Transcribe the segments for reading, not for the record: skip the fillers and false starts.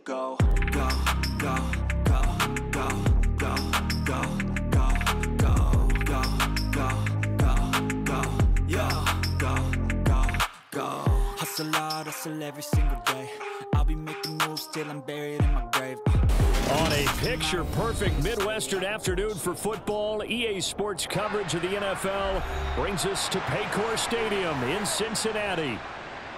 Go, go, go, go, go, go, go, go, go, go, go, go, go, yo, go, go, go. Hustle hard, hustle every single day. I'll be making moves till I'm buried in my grave. On a picture-perfect Midwestern afternoon for football, EA Sports coverage of the NFL brings us to Paycor Stadium in Cincinnati.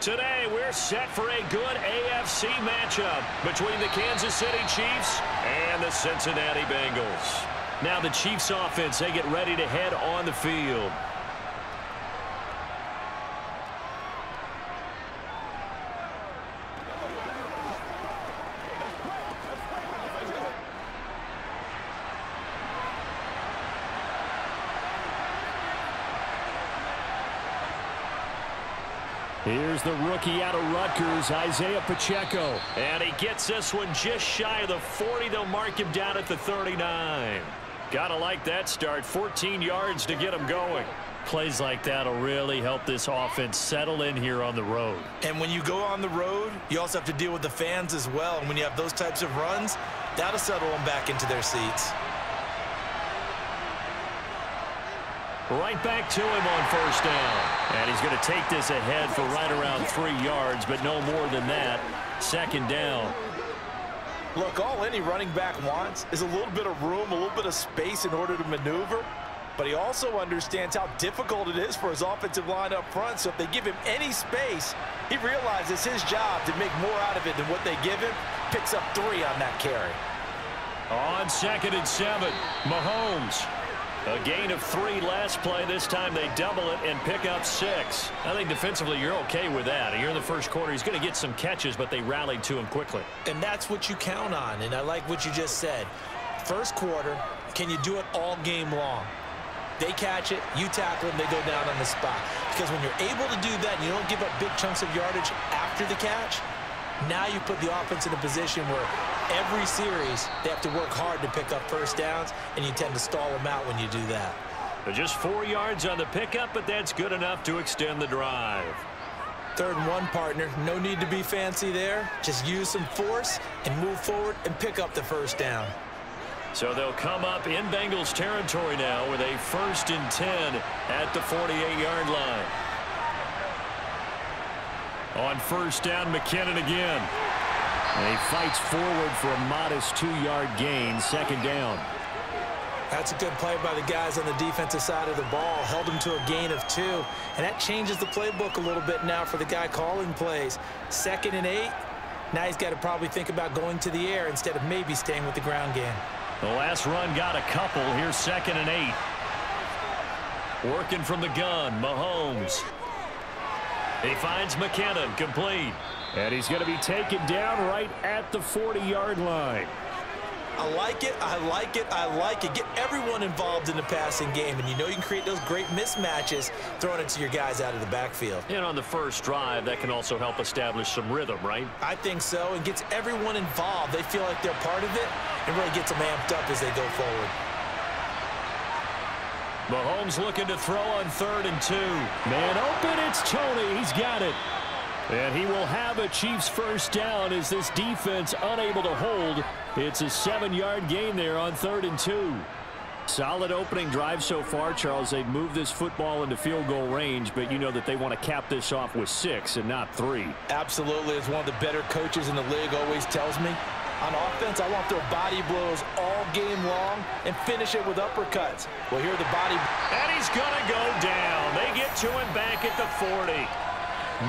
Today, we're set for a good AFC matchup between the Kansas City Chiefs and the Cincinnati Bengals. Now the Chiefs offense, they get ready to head on the field. Here's the rookie out of Rutgers, Isaiah Pacheco. And he gets this one just shy of the 40. They'll mark him down at the 39. Gotta like that start. 14 yards to get him going. Plays like that will really help this offense settle in here on the road. And when you go on the road, you also have to deal with the fans as well. And when you have those types of runs, that'll settle them back into their seats. Right back to him on first down. And he's going to take this ahead for right around 3 yards, but no more than that. Second down. Look, all any running back wants is a little bit of room, a little bit of space in order to maneuver. But he also understands how difficult it is for his offensive line up front. So if they give him any space, he realizes his job to make more out of it than what they give him. Picks up 3 on that carry. On 2nd and 7, Mahomes. A gain of 3 last play. This time they double it and pick up 6. I think defensively you're okay with that. Here in the first quarter, he's going to get some catches, but they rallied to him quickly. And that's what you count on, and I like what you just said. First quarter, can you do it all game long? They catch it, you tackle them, they go down on the spot. Because when you're able to do that and you don't give up big chunks of yardage after the catch, now you put the offense in a position where every series they have to work hard to pick up first downs, and you tend to stall them out when you do that. Just 4 yards on the pickup, but that's good enough to extend the drive. 3rd and 1, partner. No need to be fancy there. Just use some force and move forward and pick up the first down. So they'll come up in Bengals territory now with a 1st and 10 at the 48-yard line. On first down, McKinnon again. And he fights forward for a modest 2-yard gain, 2nd down. That's a good play by the guys on the defensive side of the ball. Held him to a gain of 2. And that changes the playbook a little bit now for the guy calling plays. 2nd and 8. Now he's got to probably think about going to the air instead of maybe staying with the ground game. The last run got a couple. Here's 2nd and 8. Working from the gun, Mahomes. He finds McKinnon, complete. And he's going to be taken down right at the 40-yard line. I like it, I like it, I like it. Get everyone involved in the passing game, and you know you can create those great mismatches throwing it to your guys out of the backfield. And on the first drive, that can also help establish some rhythm, right? I think so, and gets everyone involved. They feel like they're part of it, and really gets them amped up as they go forward. Mahomes looking to throw on 3rd and 2. Man open, it's Tony. He's got it. And he will have a Chiefs first down as this defense unable to hold. It's a 7-yard gain there on 3rd and 2. Solid opening drive so far, Charles. They've moved this football into field goal range, but you know that they want to cap this off with 6 and not 3. Absolutely. As one of the better coaches in the league always tells me, on offense, I want to throw body blows all game long and finish it with uppercuts. Well, here are the body. And he's going to go down. They get to him back at the 40.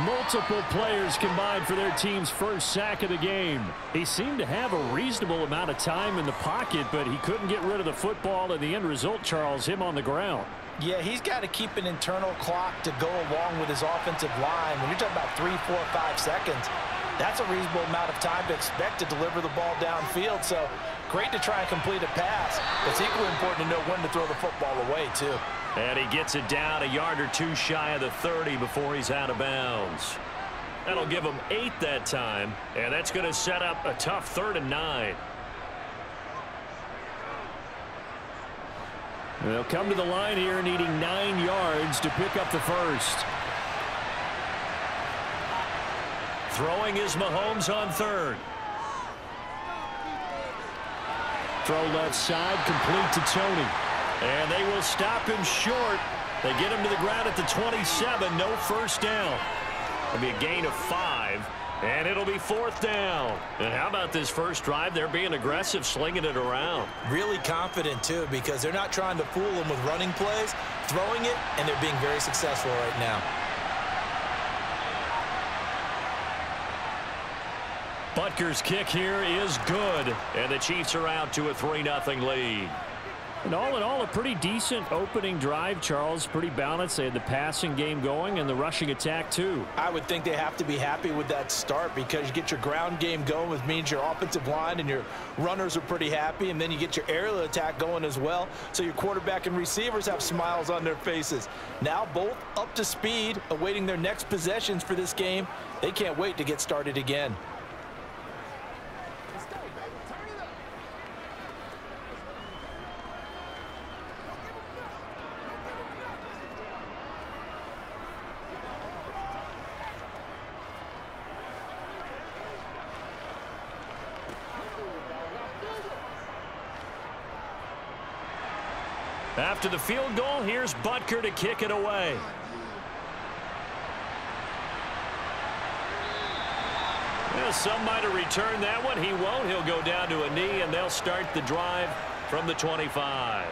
Multiple players combined for their team's first sack of the game. He seemed to have a reasonable amount of time in the pocket, but he couldn't get rid of the football, and the end result, Charles, him on the ground. Yeah, he's got to keep an internal clock to go along with his offensive line. When you're talking about 3, 4, 5 seconds, that's a reasonable amount of time to expect to deliver the ball downfield. So great to try and complete a pass. It's equally important to know when to throw the football away, too. And he gets it down a yard or 2 shy of the 30 before he's out of bounds. That'll give him 8 that time, and that's going to set up a tough 3rd and 9. They'll come to the line here needing 9 yards to pick up the first. Throwing is Mahomes on 3rd. Throw left side, complete to Tony. And they will stop him short. They get him to the ground at the 27. No first down. It'll be a gain of 5. And it'll be 4th down. And how about this first drive? They're being aggressive, slinging it around. Really confident, too, because they're not trying to fool them with running plays, throwing it, and they're being very successful right now. Butker's kick here is good. And the Chiefs are out to a 3-0 lead. And all in all, a pretty decent opening drive, Charles. Pretty balanced. They had the passing game going and the rushing attack, too. I would think they have to be happy with that start because you get your ground game going, which means your offensive line and your runners are pretty happy, and then you get your aerial attack going as well, so your quarterback and receivers have smiles on their faces. Now both up to speed, awaiting their next possessions for this game. They can't wait to get started again. After the field goal, here's Butker to kick it away. Well, some might have returned that one. He won't. He'll go down to a knee, and they'll start the drive from the 25.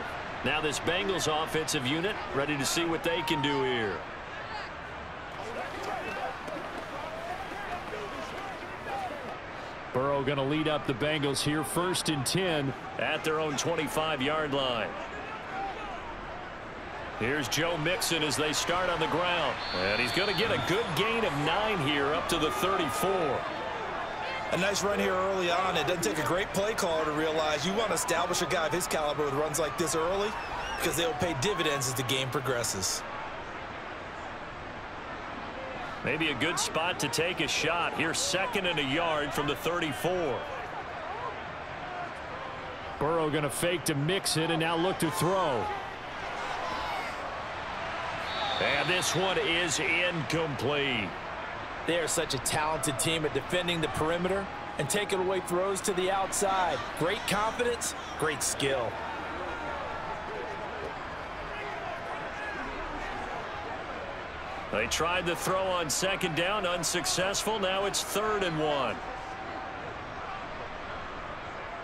Now this Bengals offensive unit ready to see what they can do here. Burrow going to lead up the Bengals here, 1st and 10 at their own 25-yard line. Here's Joe Mixon as they start on the ground. And he's going to get a good gain of 9 here up to the 34. A nice run here early on. It doesn't take a great play caller to realize you want to establish a guy of his caliber with runs like this early because they will pay dividends as the game progresses. Maybe a good spot to take a shot. Here's 2nd and a yard from the 34. Burrow going to fake to Mixon and now look to throw. And this one is incomplete. They are such a talented team at defending the perimeter and taking away throws to the outside. Great confidence, great skill. They tried the throw on 2nd down, unsuccessful. Now it's 3rd and 1.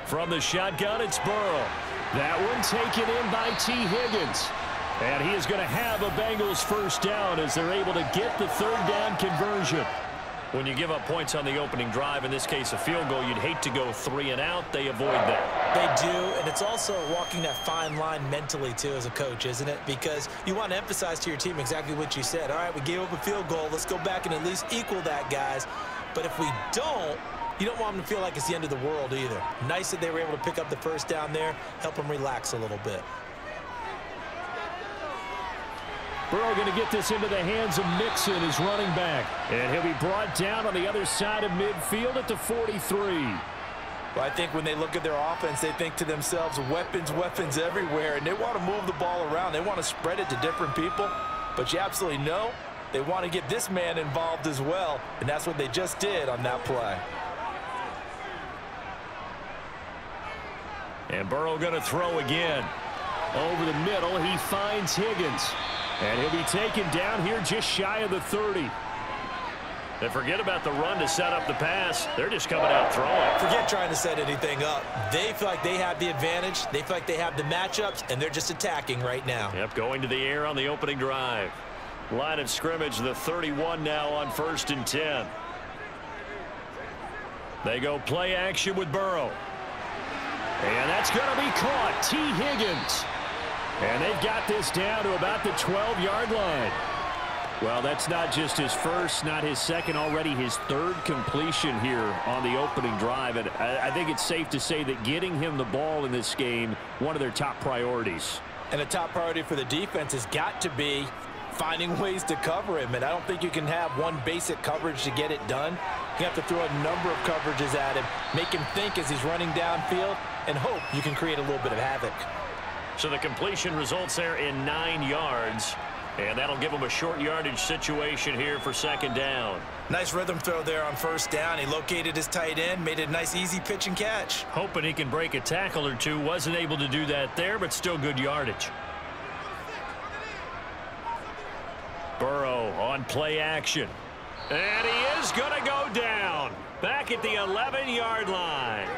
From the shotgun, it's Burrow. That one taken in by T. Higgins. And he is going to have a Bengals first down as they're able to get the 3rd down conversion. When you give up points on the opening drive, in this case a field goal, you'd hate to go 3 and out. They avoid that. They do, and it's also walking that fine line mentally, too, as a coach, isn't it? Because you want to emphasize to your team exactly what you said. All right, we gave up a field goal. Let's go back and at least equal that, guys. But if we don't, you don't want them to feel like it's the end of the world either. Nice that they were able to pick up the first down there, help them relax a little bit. Burrow going to get this into the hands of Mixon, his running back. And he'll be brought down on the other side of midfield at the 43. Well, I think when they look at their offense, they think to themselves, weapons, weapons everywhere, and they want to move the ball around. They want to spread it to different people. But you absolutely know they want to get this man involved as well, and that's what they just did on that play. And Burrow going to throw again. Over the middle, he finds Higgins. And he'll be taken down here just shy of the 30. And forget about the run to set up the pass. They're just coming out throwing. Forget trying to set anything up. They feel like they have the advantage. They feel like they have the matchups, and they're just attacking right now. Yep, going to the air on the opening drive. Line of scrimmage, the 31 now on 1st and 10. They go play action with Burrow. And that's going to be caught. T. Higgins. And they've got this down to about the 12-yard line. Well, that's not just his first, not his second, already his 3rd completion here on the opening drive. And I think it's safe to say that getting him the ball in this game, one of their top priorities. And a top priority for the defense has got to be finding ways to cover him. And I don't think you can have one basic coverage to get it done. You have to throw a number of coverages at him, make him think as he's running downfield, and hope you can create a little bit of havoc. So the completion results there in 9 yards. And that'll give him a short yardage situation here for second down. Nice rhythm throw there on first down. He located his tight end, made it a nice easy pitch and catch. Hoping he can break a tackle or two. Wasn't able to do that there, but still good yardage. Burrow on play action. And he is going to go down. Back at the 11-yard line.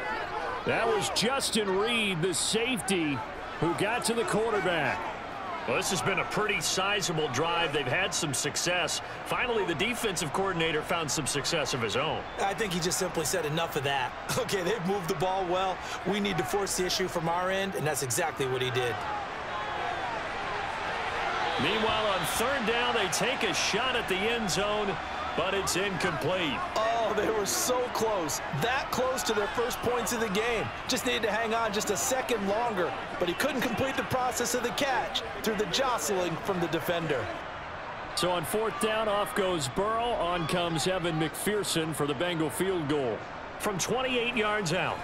That was Justin Reed, the safety, who got to the quarterback. Well, this has been a pretty sizable drive. They've had some success. Finally, the defensive coordinator found some success of his own. I think he just simply said enough of that. Okay, they've moved the ball well. We need to force the issue from our end, and that's exactly what he did. Meanwhile, on third down, they take a shot at the end zone, but it's incomplete. Oh, they were so close. That close to their first points of the game. Just needed to hang on just a second longer, but he couldn't complete the process of the catch through the jostling from the defender. So on fourth down, off goes Burrow. On comes Evan McPherson for the Bengal field goal from 28 yards out.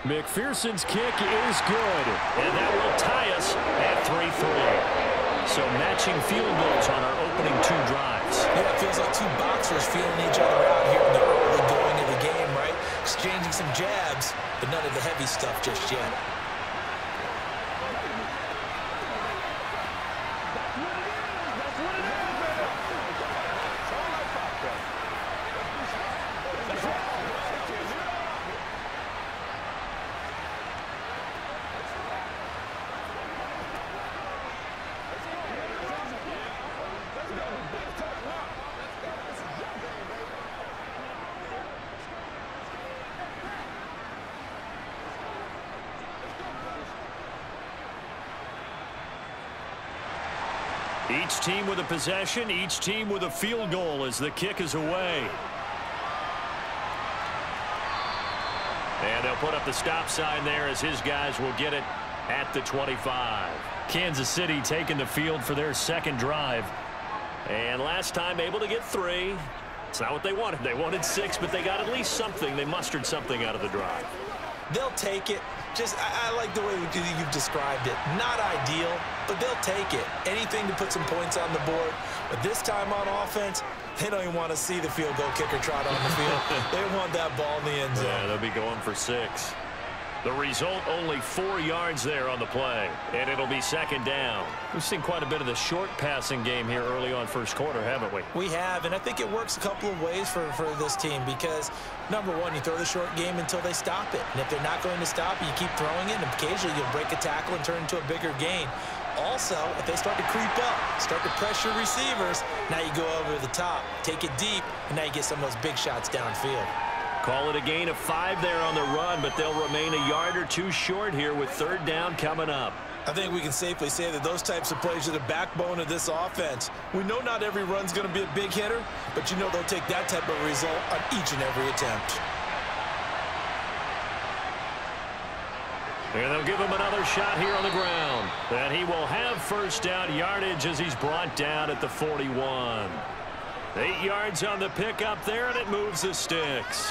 McPherson's kick is good, and that will tie us at 3-3. So matching field goals on our opening two drives. Yeah, it feels like two boxers feeling each other out here in the early going of the game, right? Exchanging some jabs, but none of the heavy stuff just yet. Each team with a possession, each team with a field goal as the kick is away. And they'll put up the stop sign there as his guys will get it at the 25. Kansas City taking the field for their second drive. And last time able to get 3. It's not what they wanted. They wanted 6, but they got at least something. They mustered something out of the drive. They'll take it. Just, I like the way you've described it. Not ideal, but they'll take it. Anything to put some points on the board. But this time on offense, they don't even want to see the field goal kicker trot on the field. They want that ball in the end zone. Yeah, they'll be going for 6. The result, only 4 yards there on the play, and it'll be second down. We've seen quite a bit of the short passing game here early on first quarter, haven't we? We have, and I think it works a couple of ways for this team because, number one, you throw the short game until they stop it. And if they're not going to stop it, you keep throwing it, and occasionally you'll break a tackle and turn it into a bigger gain. Also, if they start to creep up, start to pressure receivers, now you go over the top, take it deep, and now you get some of those big shots downfield. Call it a gain of 5 there on the run, but they'll remain a yard or 2 short here with third down coming up. I think we can safely say that those types of plays are the backbone of this offense. We know not every run's going to be a big hitter, but you know they'll take that type of result on each and every attempt. And they'll give him another shot here on the ground. And he will have first down yardage as he's brought down at the 41. 8 yards on the pickup there, and it moves the sticks.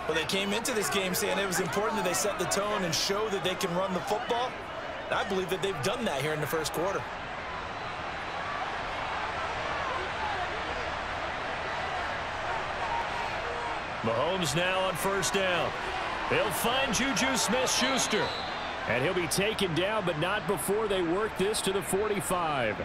Well, they came into this game saying it was important that they set the tone and show that they can run the football. And I believe that they've done that here in the first quarter. Mahomes now on first down. They'll find Juju Smith-Schuster. And he'll be taken down, but not before they work this to the 45.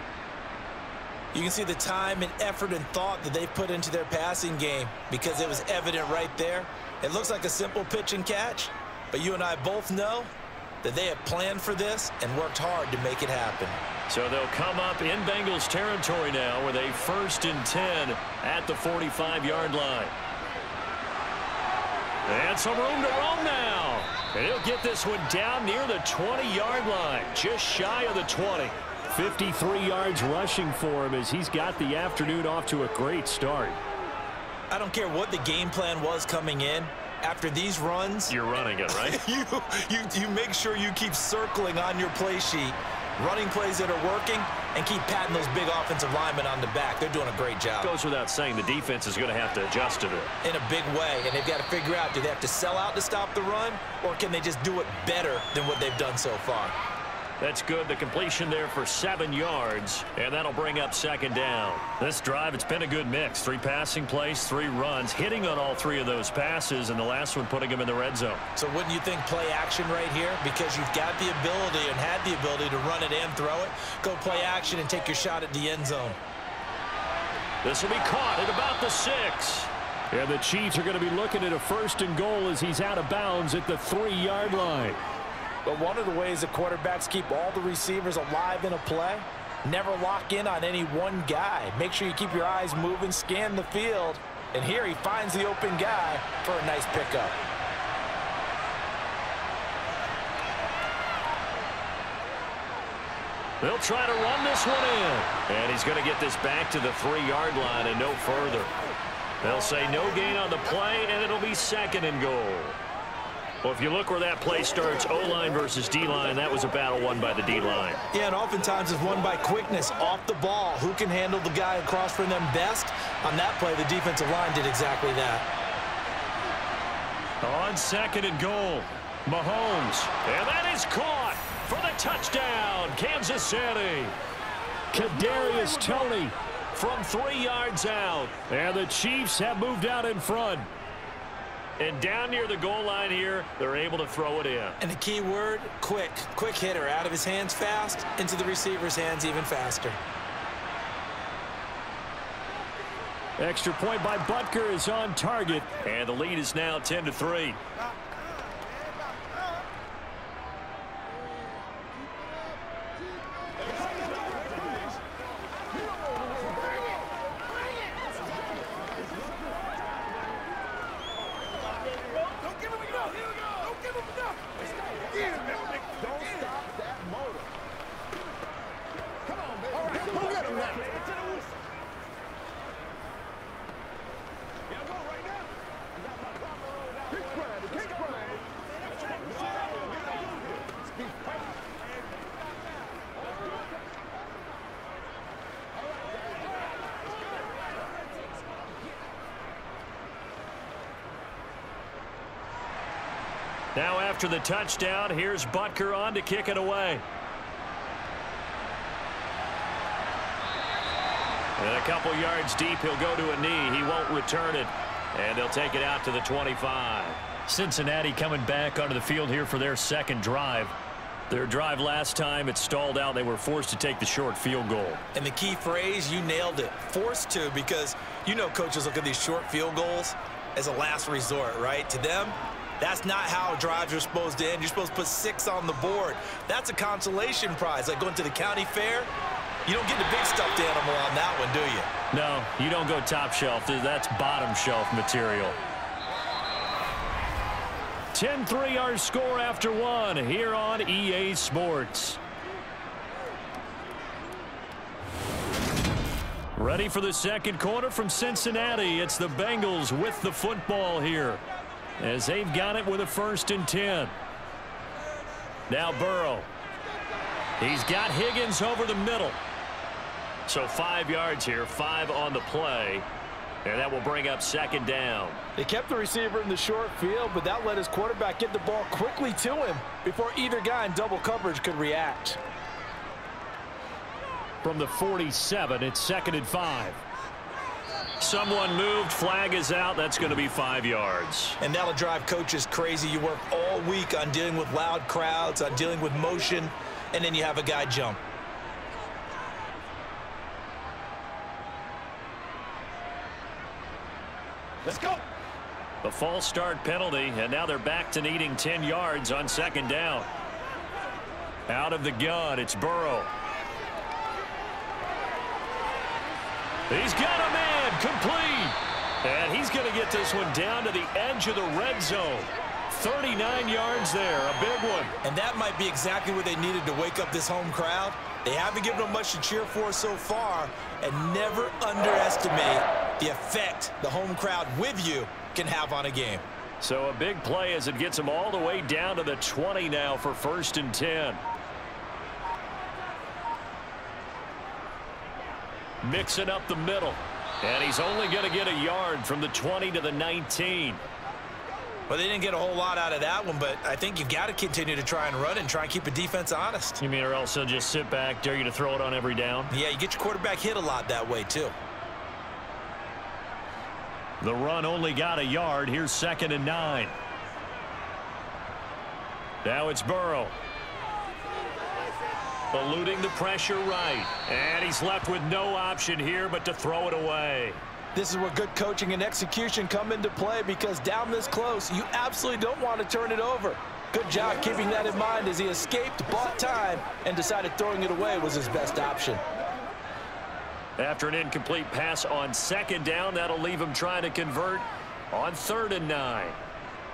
You can see the time and effort and thought that they've put into their passing game because it was evident right there. It looks like a simple pitch and catch, but you and I both know that they have planned for this and worked hard to make it happen. So they'll come up in Bengals territory now with a 1st and 10 at the 45-yard line. And some room to roam now. And he'll get this one down near the 20-yard line, just shy of the 20. 53 yards rushing for him as he's got the afternoon off to a great start. I don't care what the game plan was coming in. After these runs, you're running it, right? you make sure you keep circling on your play sheet, running plays that are working, and keep patting those big offensive linemen on the back. They're doing a great job. Goes without saying the defense is going to have to adjust to it. In a big way, and they've got to figure out, do they have to sell out to stop the run, or can they just do it better than what they've done so far? That's good. The completion there for 7 yards, and that'll bring up second down. This drive, it's been a good mix. 3 passing plays, 3 runs, hitting on all 3 of those passes, and the last one putting them in the red zone. So wouldn't you think play action right here? Because you've got the ability and had the ability to run it and throw it. Go play action and take your shot at the end zone. This will be caught at about the 6. And the Chiefs are going to be looking at a 1st and goal as he's out of bounds at the 3-yard line. But one of the ways that quarterbacks keep all the receivers alive in a play, never lock in on any one guy. Make sure you keep your eyes moving, scan the field. And here he finds the open guy for a nice pickup. They'll try to run this one in. And he's going to get this back to the 3-yard line and no further. They'll say no gain on the play, and it'll be 2nd and goal. Well, if you look where that play starts, O-line versus D-line, that was a battle won by the D-line. Yeah, and oftentimes it's won by quickness off the ball. Who can handle the guy across from them best? On that play, the defensive line did exactly that. On 2nd and goal, Mahomes. And that is caught for the touchdown, Kansas City. Kadarius Toney from 3 yards out. And the Chiefs have moved out in front. And down near the goal line here, they're able to throw it in. And the key word, quick. Quick hitter, out of his hands fast, into the receiver's hands even faster. Extra point by Butker is on target. And the lead is now 10-3. Now after the touchdown, here's Butker on to kick it away. And a couple yards deep, he'll go to a knee. He won't return it. And they'll take it out to the 25. Cincinnati coming back onto the field here for their 2nd drive. Their drive last time, it stalled out. They were forced to take the short field goal. And the key phrase, you nailed it. Forced to, because you know coaches look at these short field goals as a last resort, right? To them, that's not how drives are supposed to end. You're supposed to put 6 on the board. That's a consolation prize. Like going to the county fair, you don't get the big stuffed animal on that one, do you? No, you don't go top shelf. That's bottom shelf material. 10-3 our score after 1 here on EA Sports. Ready for the 2nd quarter from Cincinnati. It's the Bengals with the football here, as they've got it with a 1st and 10. Now Burrow. He's got Higgins over the middle. So 5 yards here, 5 on the play. And that will bring up 2nd down. They kept the receiver in the short field, but that let his quarterback get the ball quickly to him before either guy in double coverage could react. From the 47, it's 2nd and 5. Someone moved, flag is out. That's going to be 5 yards. And that'll drive coaches crazy. You work all week on dealing with loud crowds, on dealing with motion, and then you have a guy jump. Let's go. The false start penalty, and now they're back to needing 10 yards on 2nd down. Out of the gun, it's Burrow. He's got a man, complete. And he's going to get this one down to the edge of the red zone. 39 yards there, a big one. And that might be exactly what they needed to wake up this home crowd. They haven't given them much to cheer for so far, and never underestimate the effect the home crowd with you can have on a game. So a big play as it gets them all the way down to the 20 now for 1st and 10. Mixing up the middle. And he's only going to get a yard from the 20 to the 19. Well, they didn't get a whole lot out of that one, but I think you've got to continue to try and run and try and keep the defense honest. You mean or else they'll just sit back, dare you to throw it on every down? Yeah, you get your quarterback hit a lot that way, too. The run only got a yard. Here's 2nd and 9. Now it's Burrow. Eluding the pressure right. And he's left with no option here but to throw it away. This is where good coaching and execution come into play, because down this close, you absolutely don't want to turn it over. Good job keeping that in mind as he escaped, bought time, and decided throwing it away was his best option. After an incomplete pass on 2nd down, that'll leave him trying to convert on 3rd and 9.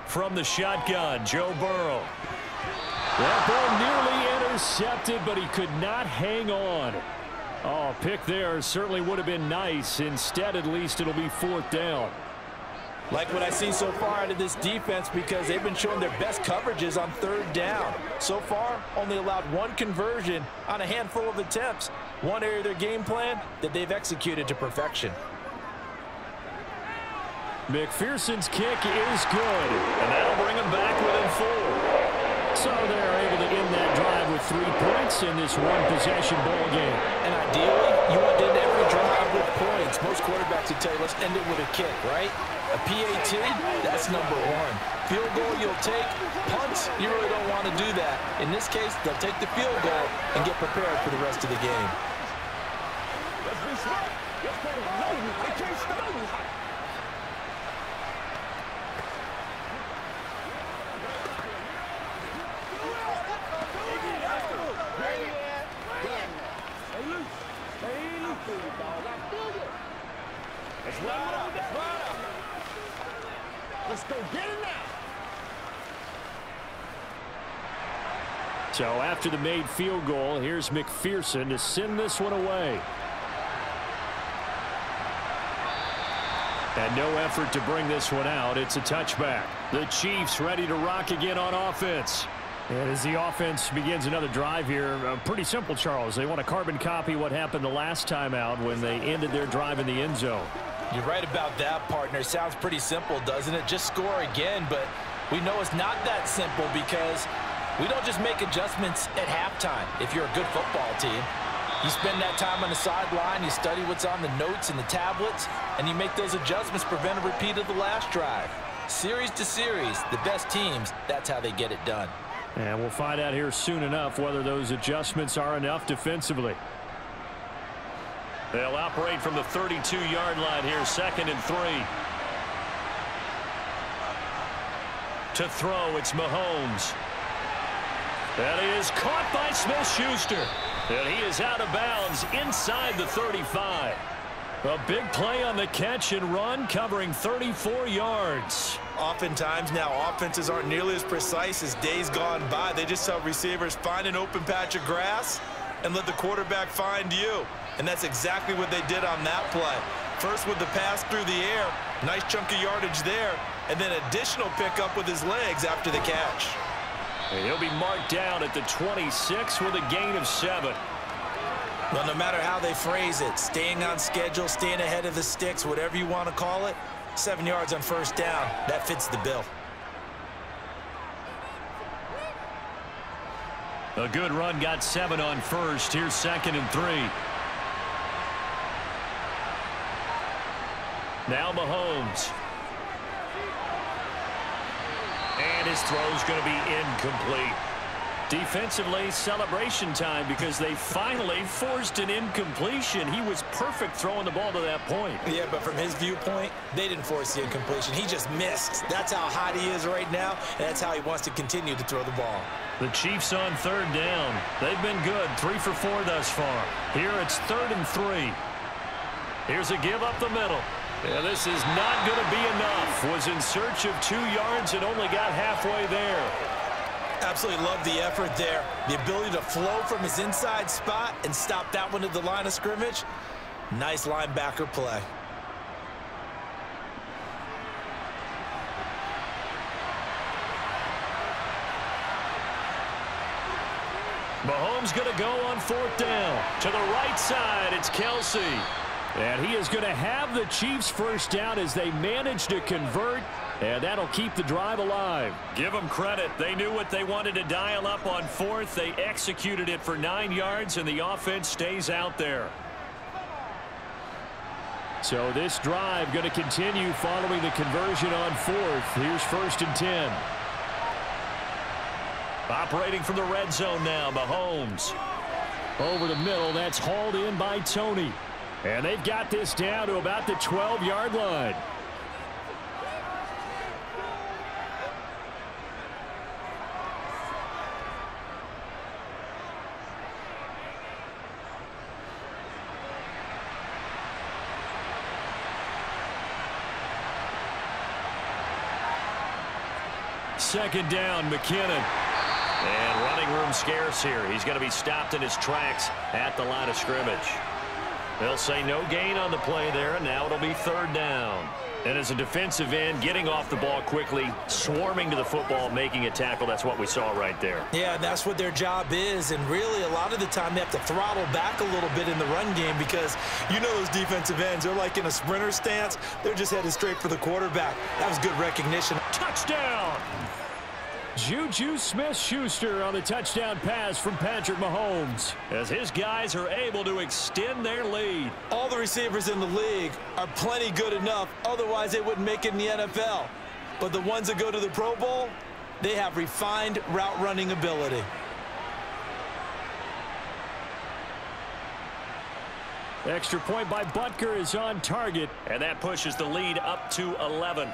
From the shotgun, Joe Burrow. That ball nearly intercepted, but he could not hang on. Oh, pick there certainly would have been nice. Instead, at least it'll be 4th down. Like what I see so far out of this defense, because they've been showing their best coverages on 3rd down. So far, only allowed 1 conversion on a handful of attempts. One area of their game plan that they've executed to perfection. McPherson's kick is good, and that'll bring him back within 4. So they're able to end that drive with 3 points in this one-possession ball game. And ideally, you want to end every drive with points. Most quarterbacks would tell you, let's end it with a kick, right? A PAT, that's number 1. Field goal you'll take. Punts, you really don't want to do that. In this case, they'll take the field goal and get prepared for the rest of the game. Let's be smart. Let's play low. They can't stop you. Let's go get it now. So after the made field goal, here's McPherson to send this one away. And no effort to bring this one out. It's a touchback. The Chiefs ready to rock again on offense. And as the offense begins another drive here, pretty simple, Charles. They want to carbon copy what happened the last time out when they ended their drive in the end zone. You're right about that, partner. Sounds pretty simple, doesn't it? Just score again, but we know it's not that simple, because we don't just make adjustments at halftime if you're a good football team. You spend that time on the sideline, you study what's on the notes and the tablets, and you make those adjustments, prevent a repeat of the last drive. Series to series, the best teams, that's how they get it done. And we'll find out here soon enough whether those adjustments are enough defensively. They'll operate from the 32-yard line here, 2nd and 3. To throw, it's Mahomes. That is caught by Smith-Schuster. And he is out of bounds inside the 35. A big play on the catch and run, covering 34 yards. Oftentimes now, offenses aren't nearly as precise as days gone by. They just tell receivers, find an open patch of grass and let the quarterback find you. And that's exactly what they did on that play. First with the pass through the air, nice chunk of yardage there, and then additional pickup with his legs after the catch. And he'll be marked down at the 26 with a gain of 7. Well, no matter how they phrase it, staying on schedule, staying ahead of the sticks, whatever you want to call it, 7 yards on 1st down, that fits the bill. A good run got 7 on 1st. Here's 2nd and 3. Now Mahomes. And his throw's going to be incomplete. Defensively, celebration time, because they finally forced an incompletion. He was perfect throwing the ball to that point. Yeah, but from his viewpoint, they didn't force the incompletion. He just missed. That's how hot he is right now, and that's how he wants to continue to throw the ball. The Chiefs on 3rd down. They've been good, 3 for 4 thus far. Here it's 3rd and 3. Here's a give up the middle. Yeah, this is not going to be enough. Was in search of 2 yards and only got halfway there. Absolutely love the effort there. The ability to flow from his inside spot and stop that one at the line of scrimmage. Nice linebacker play. Mahomes going to go on 4th down. To the right side, it's Kelsey. And he is going to have the Chiefs 1st down as they manage to convert And that'll keep the drive alive. Give them credit. They knew what they wanted to dial up on fourth. They executed it for 9 yards, and the offense stays out there. So this drive going to continue following the conversion on fourth. Here's 1st and 10. Operating from the red zone now, Mahomes. Over the middle, that's hauled in by Tony. And they've got this down to about the 12-yard line. Second down, McKinnon. And running room scarce here. He's going to be stopped in his tracks at the line of scrimmage. They'll say no gain on the play there, and now it'll be 3rd down. And as a defensive end, getting off the ball quickly, swarming to the football, making a tackle, that's what we saw right there. Yeah, and that's what their job is. And really, a lot of the time, they have to throttle back a little bit in the run game because you know those defensive ends, they're like in a sprinter stance. They're just headed straight for the quarterback. That was good recognition. Touchdown! Juju Smith-Schuster on the touchdown pass from Patrick Mahomes as his guys are able to extend their lead. All the receivers in the league are plenty good enough, otherwise they wouldn't make it in the NFL. But the ones that go to the Pro Bowl, they have refined route running ability. Extra point by Butker is on target, and that pushes the lead up to 11.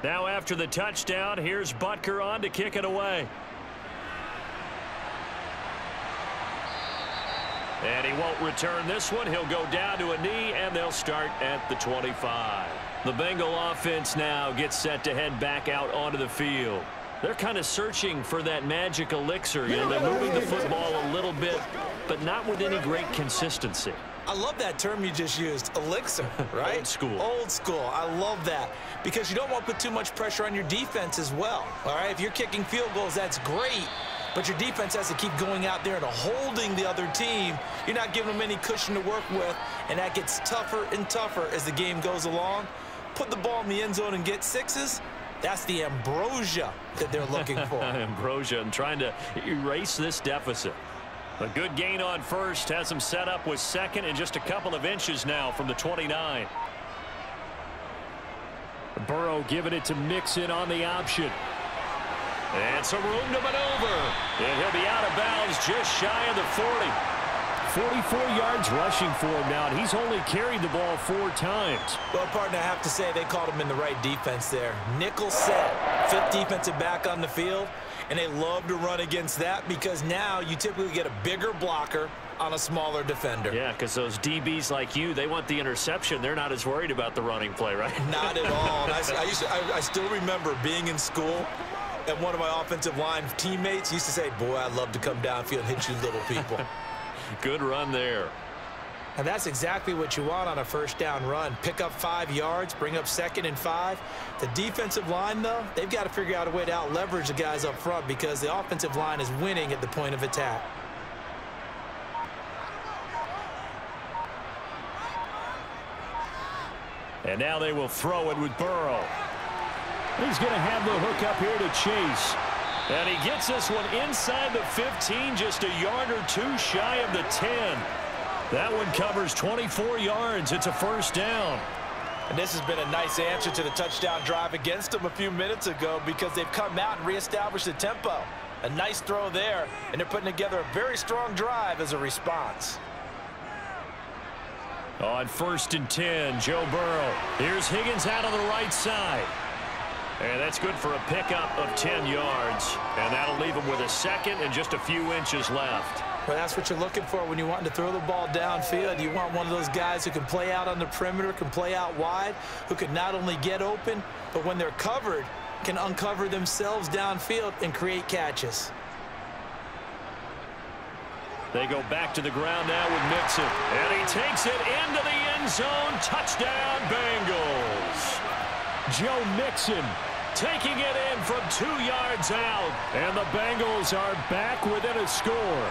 Now after the touchdown, here's Butker on to kick it away. And he won't return this one. He'll go down to a knee, and they'll start at the 25. The Bengal offense now gets set to head back out onto the field. They're kind of searching for that magic elixir. You know, they're moving the football a little bit, but not with any great consistency. I love that term you just used, elixir, right? Old school. Old school. I love that because you don't want to put too much pressure on your defense as well, all right? If you're kicking field goals, that's great, but your defense has to keep going out there and holding the other team. You're not giving them any cushion to work with, and that gets tougher and tougher as the game goes along. Put the ball in the end zone and get sixes. That's the ambrosia that they're looking for. Ambrosia and trying to erase this deficit. A good gain on first has them set up with second and just a couple of inches now from the 29. Burrow giving it to Mixon on the option. And some room to maneuver. And he'll be out of bounds just shy of the 40. 44 yards rushing for him now, and he's only carried the ball 4 times. Well, partner, I have to say they called him in the right defense there. Nickel set, 5th defensive back on the field, and they love to run against that because now you typically get a bigger blocker on a smaller defender. Yeah, because those DBs like you, they want the interception. They're not as worried about the running play, right? Not at all. And I still remember being in school, and one of my offensive line teammates used to say, boy, I'd love to come downfield and hit you little people. Good run there. And that's exactly what you want on a first down run. Pick up 5 yards, bring up 2nd and 5. The defensive line, though, they've got to figure out a way to out-leverage the guys up front because the offensive line is winning at the point of attack. And now they will throw it with Burrow. He's going to have the hook up here to Chase. And he gets this one inside the 15, just a yard or 2 shy of the 10. That one covers 24 yards. It's a first down. And this has been a nice answer to the touchdown drive against them a few minutes ago because they've come out and reestablished the tempo. A nice throw there, and they're putting together a very strong drive as a response. On 1st and 10, Joe Burrow. Here's Higgins out on the right side. And that's good for a pickup of 10 yards. And that'll leave him with a second and just a few inches left. Well, that's what you're looking for when you want to throw the ball downfield. You want one of those guys who can play out on the perimeter, can play out wide, who can not only get open, but when they're covered, can uncover themselves downfield and create catches. They go back to the ground now with Mixon. And he takes it into the end zone. Touchdown, Bengals. Joe Mixon taking it in from 2 yards out. And the Bengals are back within a score.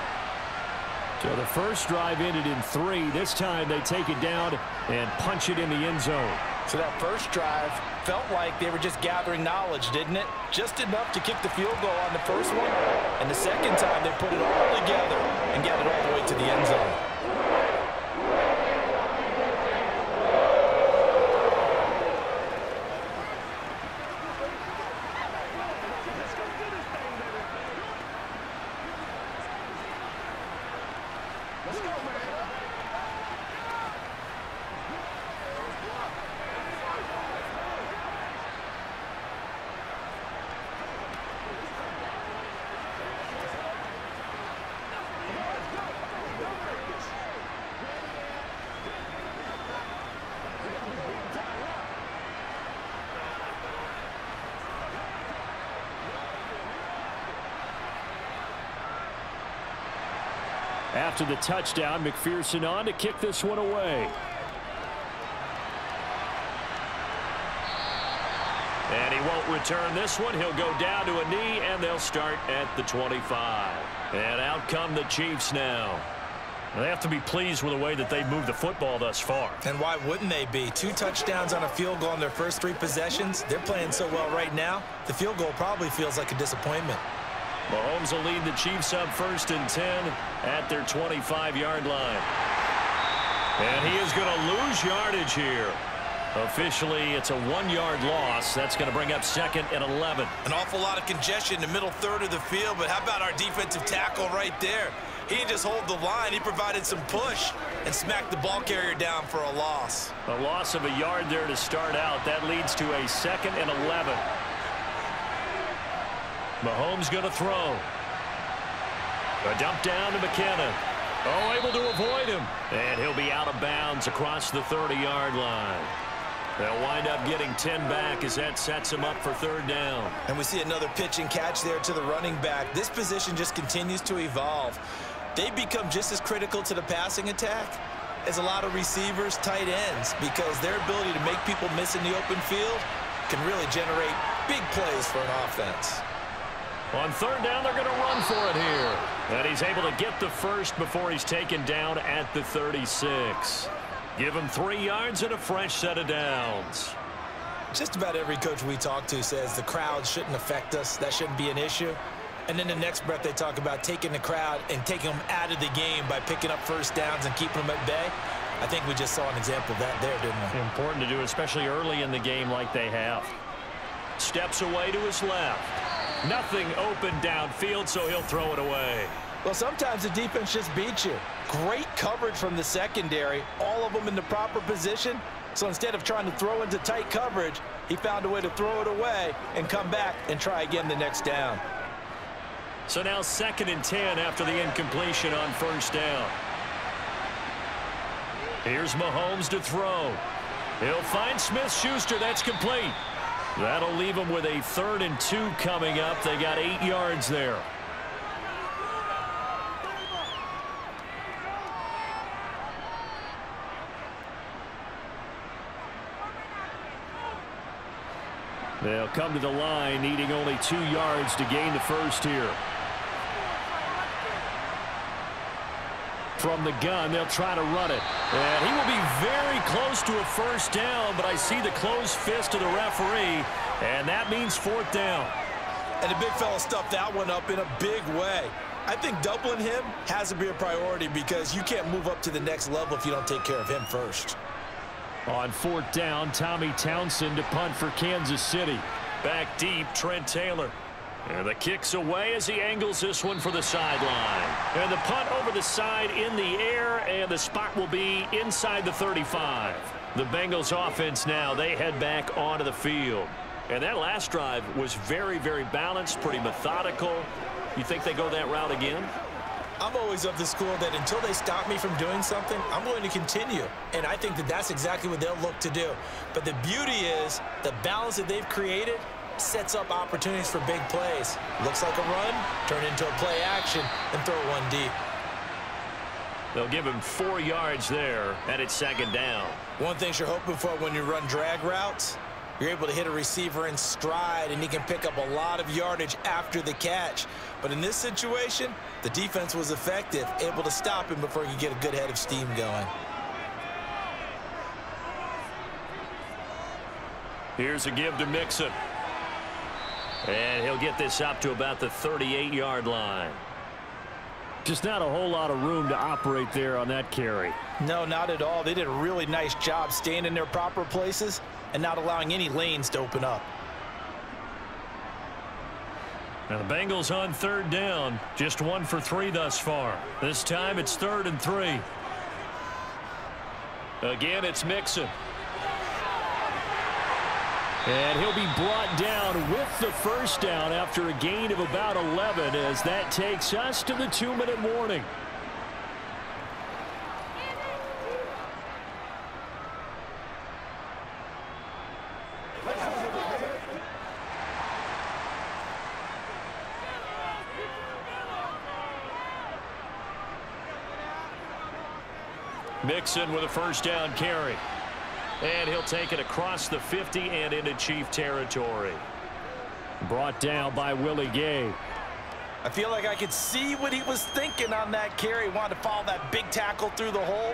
So the first drive ended in 3. This time they take it down and punch it in the end zone. So that first drive felt like they were just gathering knowledge, didn't it? Just enough to kick the field goal on the first one. And the second time they put it all together and got it all the way to the end zone. After the touchdown, McPherson on to kick this one away. And he won't return this one. He'll go down to a knee, and they'll start at the 25. And out come the Chiefs now. They have to be pleased with the way that they've moved the football thus far. And why wouldn't they be? 2 touchdowns on a field goal in their first 3 possessions. They're playing so well right now, the field goal probably feels like a disappointment. Mahomes will lead the Chiefs up 1st and 10 at their 25-yard line. And he is going to lose yardage here. Officially, it's a 1-yard loss. That's going to bring up 2nd and 11. An awful lot of congestion in the middle third of the field, but how about our defensive tackle right there? He didn't just hold the line. He provided some push and smacked the ball carrier down for a loss. A loss of a yard there to start out. That leads to a 2nd and 11. Mahomes going to throw. A dump down to McKinnon. Oh, able to avoid him. And he'll be out of bounds across the 30-yard line. They'll wind up getting 10 back as that sets him up for 3rd down. And we see another pitch and catch there to the running back. This position just continues to evolve. They become just as critical to the passing attack as a lot of receivers, tight ends, because their ability to make people miss in the open field can really generate big plays for an offense. On 3rd down, they're going to run for it here. And he's able to get the first before he's taken down at the 36. Give him 3 yards and a fresh set of downs. Just about every coach we talk to says the crowd shouldn't affect us. That shouldn't be an issue. And then the next breath they talk about taking the crowd and taking them out of the game by picking up 1st downs and keeping them at bay. I think we just saw an example of that there, didn't we? Important to do, especially early in the game like they have. Steps away to his left. Nothing open downfield, so he'll throw it away. Well, sometimes the defense just beats you. Great coverage from the secondary, all of them in the proper position. So instead of trying to throw into tight coverage, he found a way to throw it away and come back and try again the next down. So now 2nd and 10 after the incompletion on 1st down. Here's Mahomes to throw. He'll find Smith-Schuster. That's complete. That'll leave him with a 3rd and 2 coming up. They got 8 yards there. They'll come to the line, needing only 2 yards to gain the first here. From the gun, they'll try to run it. And he will be very close to a 1st down, but I see the closed fist of the referee, and that means 4th down. And the big fella stuffed that one up in a big way. I think doubling him has to be a priority because you can't move up to the next level if you don't take care of him first. On 4th down, Tommy Townsend to punt for Kansas City. Back deep, Trent Taylor. And the kick's away as he angles this one for the sideline. And the punt over the side in the air, and the spot will be inside the 35. The Bengals offense now, they head back onto the field. And that last drive was very, very balanced, pretty methodical. You think they go that route again? I'm always of the school that until they stop me from doing something, I'm going to continue. And I think that that's exactly what they'll look to do. But the beauty is the balance that they've created sets up opportunities for big plays. Looks like a run, turn into a play action, and throw one deep. They'll give him 4 yards there, and it's second down. One thing you're hoping for when you run drag routes, you're able to hit a receiver in stride, and he can pick up a lot of yardage after the catch. But in this situation, the defense was effective, able to stop him before he could get a good head of steam going. Here's a give to Mixon. And he'll get this up to about the 38-yard line. Just not a whole lot of room to operate there on that carry. No, not at all. They did a really nice job staying in their proper places and not allowing any lanes to open up. Now the Bengals on third down, just 1 for 3 thus far. This time it's 3rd and 3. Again, it's Mixon. And he'll be brought down with the first down after a gain of about 11 as that takes us to the 2-minute warning. Mixon with a first down carry. And he'll take it across the 50 and into Chief territory. Brought down by Willie Gay. I feel like I could see what he was thinking on that carry. Wanted to follow that big tackle through the hole.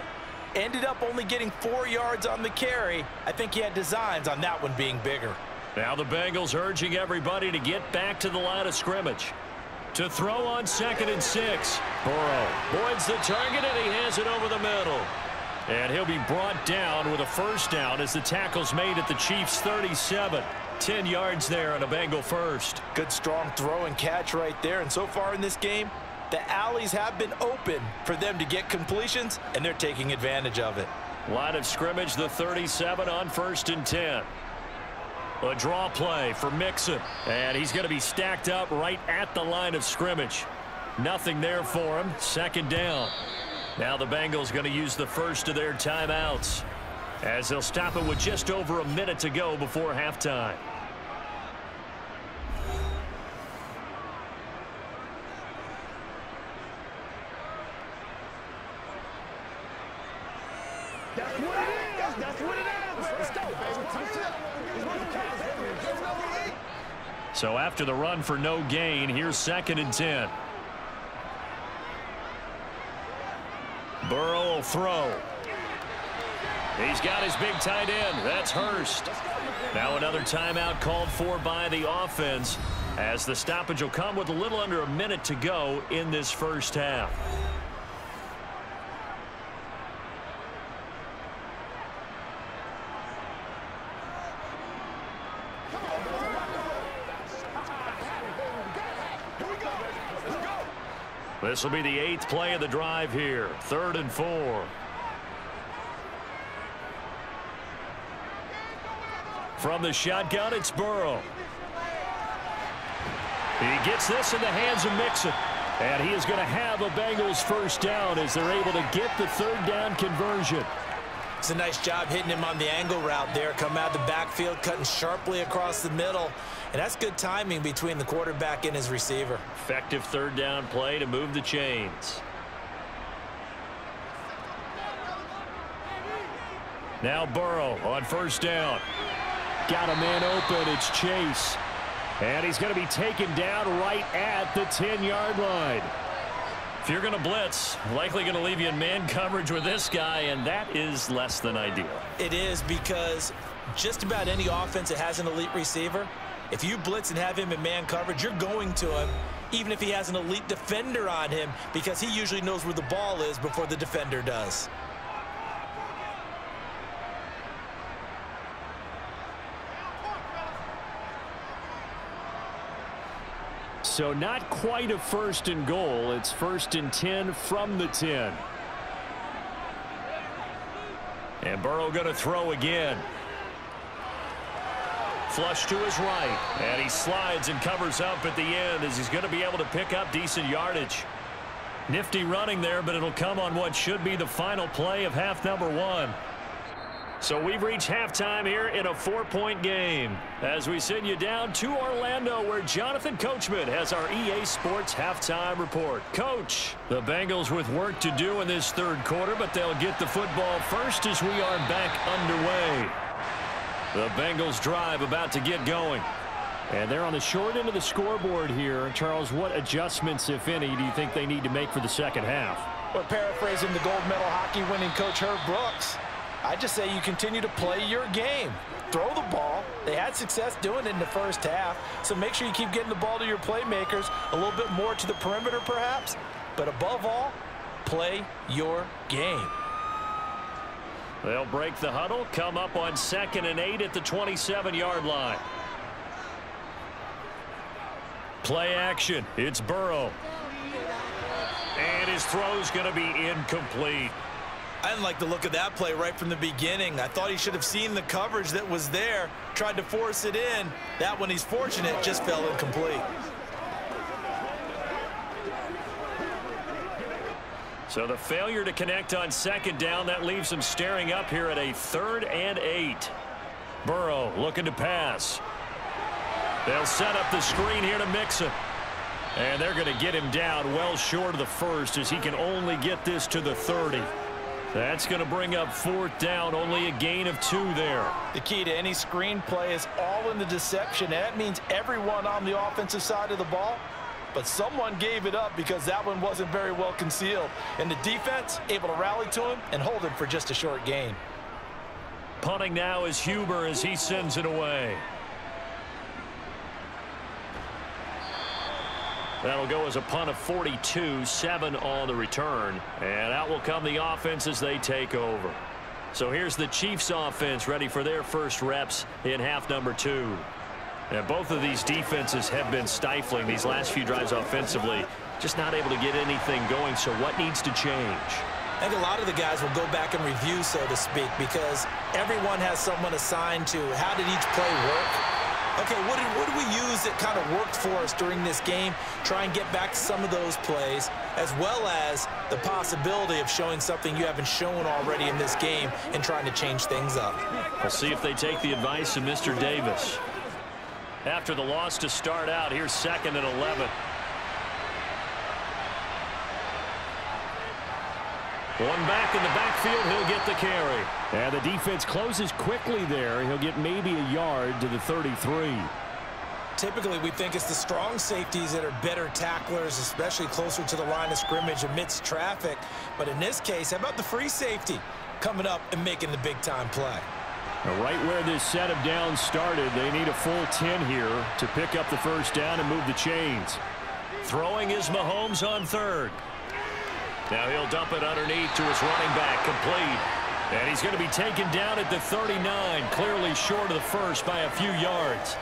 Ended up only getting 4 yards on the carry. I think he had designs on that one being bigger. Now the Bengals urging everybody to get back to the line of scrimmage. To throw on 2nd and 6. Burrow voids the target and he has it over the middle. And he'll be brought down with a first down as the tackle's made at the Chiefs' 37. 10 yards there on a Bengal first. Good strong throw and catch right there. And so far in this game, the alleys have been open for them to get completions, and they're taking advantage of it. Line of scrimmage, the 37 on 1st and 10. A draw play for Mixon. And he's going to be stacked up right at the line of scrimmage. Nothing there for him. 2nd down. Now the Bengals going to use the first of their timeouts as they'll stop it with just over a minute to go before halftime. That's what it is. That's what it is. Let's go, baby. So after the run for no gain, here's 2nd and 10. Burrow will throw. He's got his big tight end. That's Hurst. Now another timeout called for by the offense as the stoppage will come with a little under a minute to go in this first half. This will be the 8th play of the drive here. 3rd and 4. From the shotgun, it's Burrow. He gets this in the hands of Mixon. And he is going to have a Bengals first down as they're able to get the 3rd down conversion. It's a nice job hitting him on the angle route there. Come out of the backfield, cutting sharply across the middle. And that's good timing between the quarterback and his receiver. Effective 3rd down play to move the chains. Now Burrow on 1st down. Got a man open. It's Chase. And he's going to be taken down right at the 10-yard line. If you're going to blitz, likely going to leave you in man coverage with this guy, and that is less than ideal. It is, because just about any offense that has an elite receiver, if you blitz and have him in man coverage, you're going to him, even if he has an elite defender on him, because he usually knows where the ball is before the defender does. So not quite a 1st and goal. It's 1st and 10 from the 10. And Burrow going to throw again. Flush to his right. And he slides and covers up at the end as he's going to be able to pick up decent yardage. Nifty running there, but it'll come on what should be the final play of half number 1. So we've reached halftime here in a 4-point game as we send you down to Orlando where Jonathan Coachman has our EA Sports halftime report. Coach, the Bengals with work to do in this third quarter, but they'll get the football first as we are back underway. The Bengals drive about to get going. And they're on the short end of the scoreboard here. Charles, what adjustments, if any, do you think they need to make for the second half? Well, paraphrasing the gold medal hockey winning coach Herb Brooks, I just say you continue to play your game. Throw the ball. They had success doing it in the first half, so make sure you keep getting the ball to your playmakers, a little bit more to the perimeter perhaps, but above all, play your game. They'll break the huddle, come up on 2nd and 8 at the 27-yard line. Play action. It's Burrow. And his throw's going to be incomplete. I didn't like the look of that play right from the beginning. I thought he should have seen the coverage that was there, tried to force it in. That one, he's fortunate, just fell incomplete. So the failure to connect on 2nd down, that leaves him staring up here at a 3rd and 8. Burrow looking to pass. They'll set up the screen here to Mixon. And they're going to get him down well short of the first as he can only get this to the 30. That's going to bring up 4th down, only a gain of 2 there. The key to any screen play is all in the deception. And that means everyone on the offensive side of the ball, but someone gave it up because that one wasn't very well concealed. And the defense able to rally to him and hold him for just a short gain. Punting now is Huber as he sends it away. That'll go as a punt of 42, 7 on the return. And out will come the offense as they take over. So here's the Chiefs offense ready for their first reps in half number 2. And both of these defenses have been stifling these last few drives offensively. Just not able to get anything going. So what needs to change? I think a lot of the guys will go back and review, so to speak, because everyone has someone assigned to how did each play work. Okay, what did we use that kind of worked for us during this game? Try and get back to some of those plays, as well as the possibility of showing something you haven't shown already in this game and trying to change things up. We'll see if they take the advice of Mr. Davis. After the loss to start out, here's 2nd and 11. One back in the backfield, he'll get the carry. And the defense closes quickly there. He'll get maybe a yard to the 33. Typically, we think it's the strong safeties that are better tacklers, especially closer to the line of scrimmage amidst traffic. But in this case, how about the free safety coming up and making the big-time play? Now, right where this set of downs started, they need a full 10 here to pick up the first down and move the chains. Throwing is Mahomes on 3rd. Now he'll dump it underneath to his running back, complete. And he's going to be taken down at the 39, clearly short of the first by a few yards.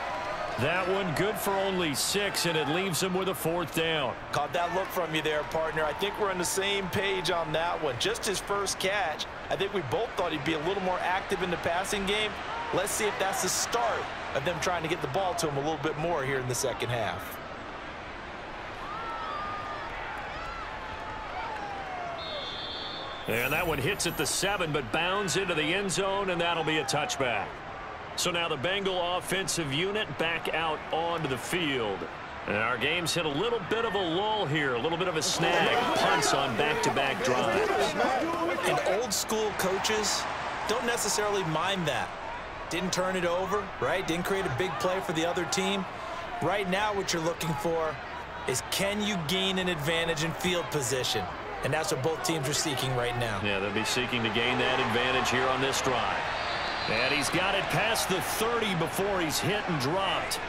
That one good for only 6, and it leaves him with a 4th down. Caught that look from you there, partner. I think we're on the same page on that one. Just his first catch. I think we both thought he'd be a little more active in the passing game. Let's see if that's the start of them trying to get the ball to him a little bit more here in the second half. And that one hits at the 7, but bounds into the end zone, and that'll be a touchback. So now the Bengal offensive unit back out onto the field. And our game's hit a little bit of a lull here, a little bit of a snag. Punts on back-to-back drives. And old-school coaches don't necessarily mind that. Didn't turn it over, right? Didn't create a big play for the other team. Right now what you're looking for is can you gain an advantage in field position? And that's what both teams are seeking right now. Yeah, they'll be seeking to gain that advantage here on this drive. And he's got it past the 30 before he's hit and dropped.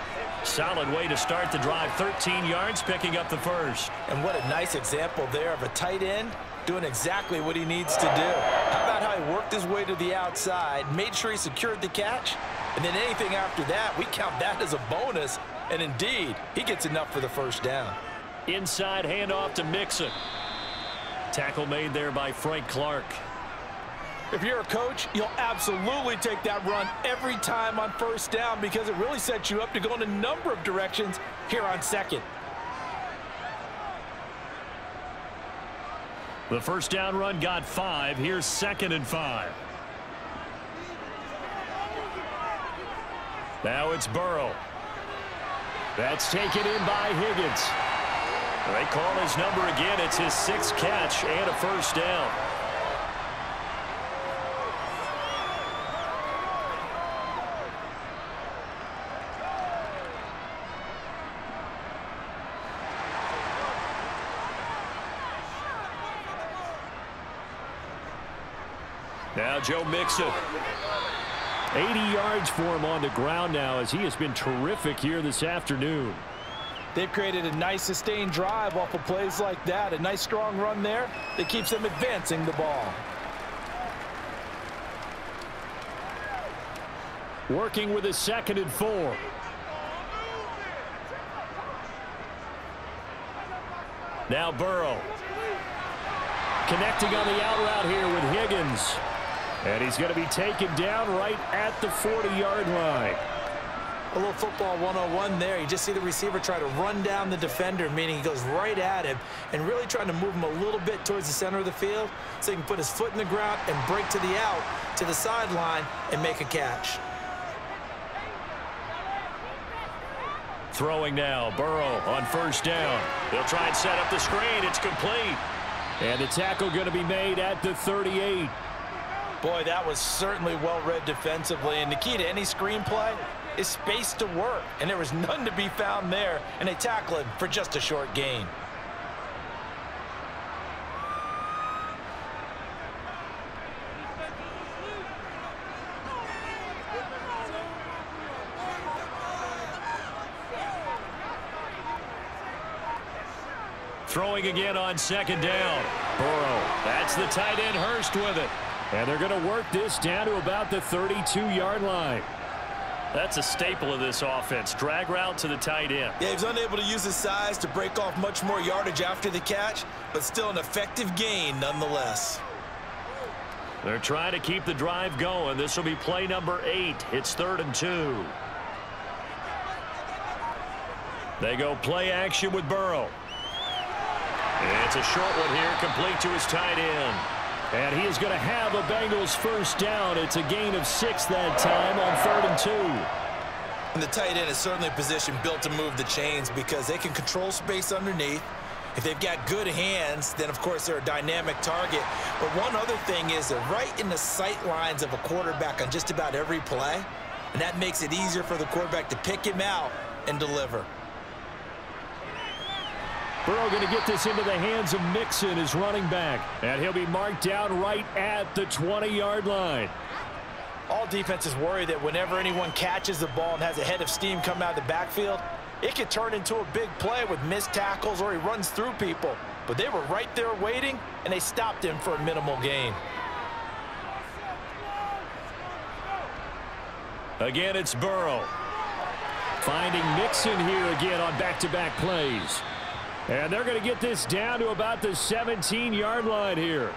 Solid way to start the drive. 13 yards, picking up the first. And what a nice example there of a tight end doing exactly what he needs to do. How about how he worked his way to the outside, made sure he secured the catch, and then anything after that, we count that as a bonus. And indeed, he gets enough for the first down. Inside handoff to Mixon. Tackle made there by Frank Clark. If you're a coach, you'll absolutely take that run every time on first down because it really sets you up to go in a number of directions here on second. The first down run got 5. Here's 2nd and 5. Now it's Burrow. That's taken in by Higgins. They call his number again. It's his 6th catch and a first down. Now Joe Mixon. 80 yards for him on the ground now as he has been terrific here this afternoon. They've created a nice sustained drive off of plays like that. A nice strong run there that keeps them advancing the ball. Working with a 2nd and 4. Now Burrow. Connecting on the out route here with Higgins. And he's going to be taken down right at the 40-yard line. A little football 101 there. You just see the receiver try to run down the defender, meaning he goes right at him and really trying to move him a little bit towards the center of the field so he can put his foot in the ground and break to the out, to the sideline, and make a catch. Throwing now, Burrow on first down. They'll try and set up the screen. It's complete. And the tackle going to be made at the 38. Boy, that was certainly well-read defensively, and the key to any screenplay is space to work, and there was none to be found there, and they tackle him for just a short gain. Throwing again on 2nd down. Burrow, that's the tight end Hurst with it. And they're going to work this down to about the 32-yard line. That's a staple of this offense. Drag route to the tight end. Yeah, he was unable to use his size to break off much more yardage after the catch, but still an effective gain nonetheless. They're trying to keep the drive going. This will be play number 8. It's 3rd and 2. They go play action with Burrow. It's a short one here, complete to his tight end. And he is going to have a Bengals first down. It's a gain of 6 that time on 3rd and 2. And the tight end is certainly a position built to move the chains because they can control space underneath. If they've got good hands, then, of course, they're a dynamic target. But one other thing is they're right in the sight lines of a quarterback on just about every play. And that makes it easier for the quarterback to pick him out and deliver. Burrow going to get this into the hands of Mixon, his running back. And he'll be marked down right at the 20-yard line. All defenses worry that whenever anyone catches the ball and has a head of steam come out of the backfield, it could turn into a big play with missed tackles or he runs through people. But they were right there waiting, and they stopped him for a minimal gain. Again, it's Burrow. Finding Mixon here again on back-to-back plays. And they're going to get this down to about the 17-yard line here.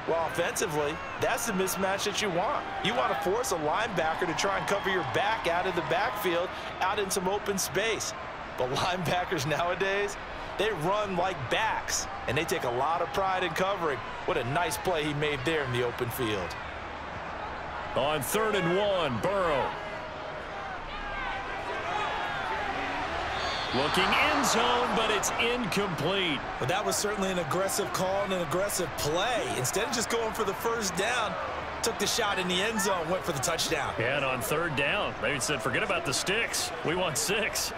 Well, offensively, that's the mismatch that you want. You want to force a linebacker to try and cover your back out of the backfield, out in some open space. But linebackers nowadays, they run like backs, and they take a lot of pride in covering. What a nice play he made there in the open field. On 3rd and 1, Burrow. Looking end zone, but it's incomplete. But that was certainly an aggressive call and an aggressive play. Instead of just going for the first down, took the shot in the end zone, went for the touchdown. Yeah, and on 3rd down, they said, forget about the sticks. We want 6.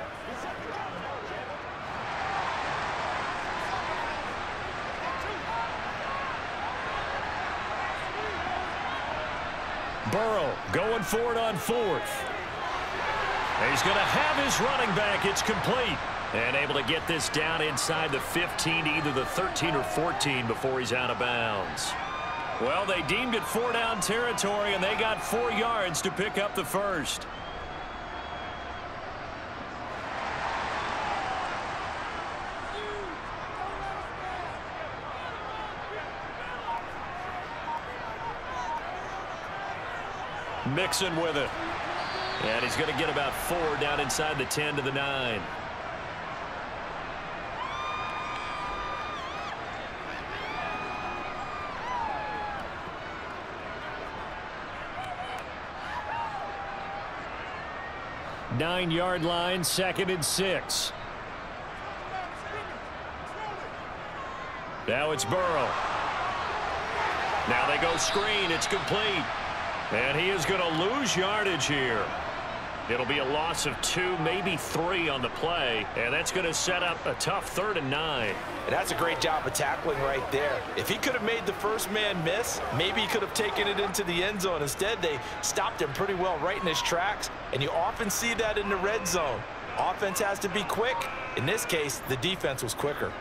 Burrow going for it on 4th. He's going to have his running back. It's complete. And able to get this down inside the 15 to either the 13 or 14 before he's out of bounds. Well, they deemed it 4-down territory, and they got 4 yards to pick up the first. Mixon with it. And he's going to get about 4 down inside the 10 to the 9. Nine-yard line, 2nd and 6. Now it's Burrow. Now they go screen. It's complete. And he is going to lose yardage here. It'll be a loss of 2, maybe 3 on the play. And that's going to set up a tough 3rd and 9. And that's a great job of tackling right there. If he could have made the first man miss, maybe he could have taken it into the end zone. Instead, they stopped him pretty well right in his tracks. And you often see that in the red zone. Offense has to be quick. In this case, the defense was quicker.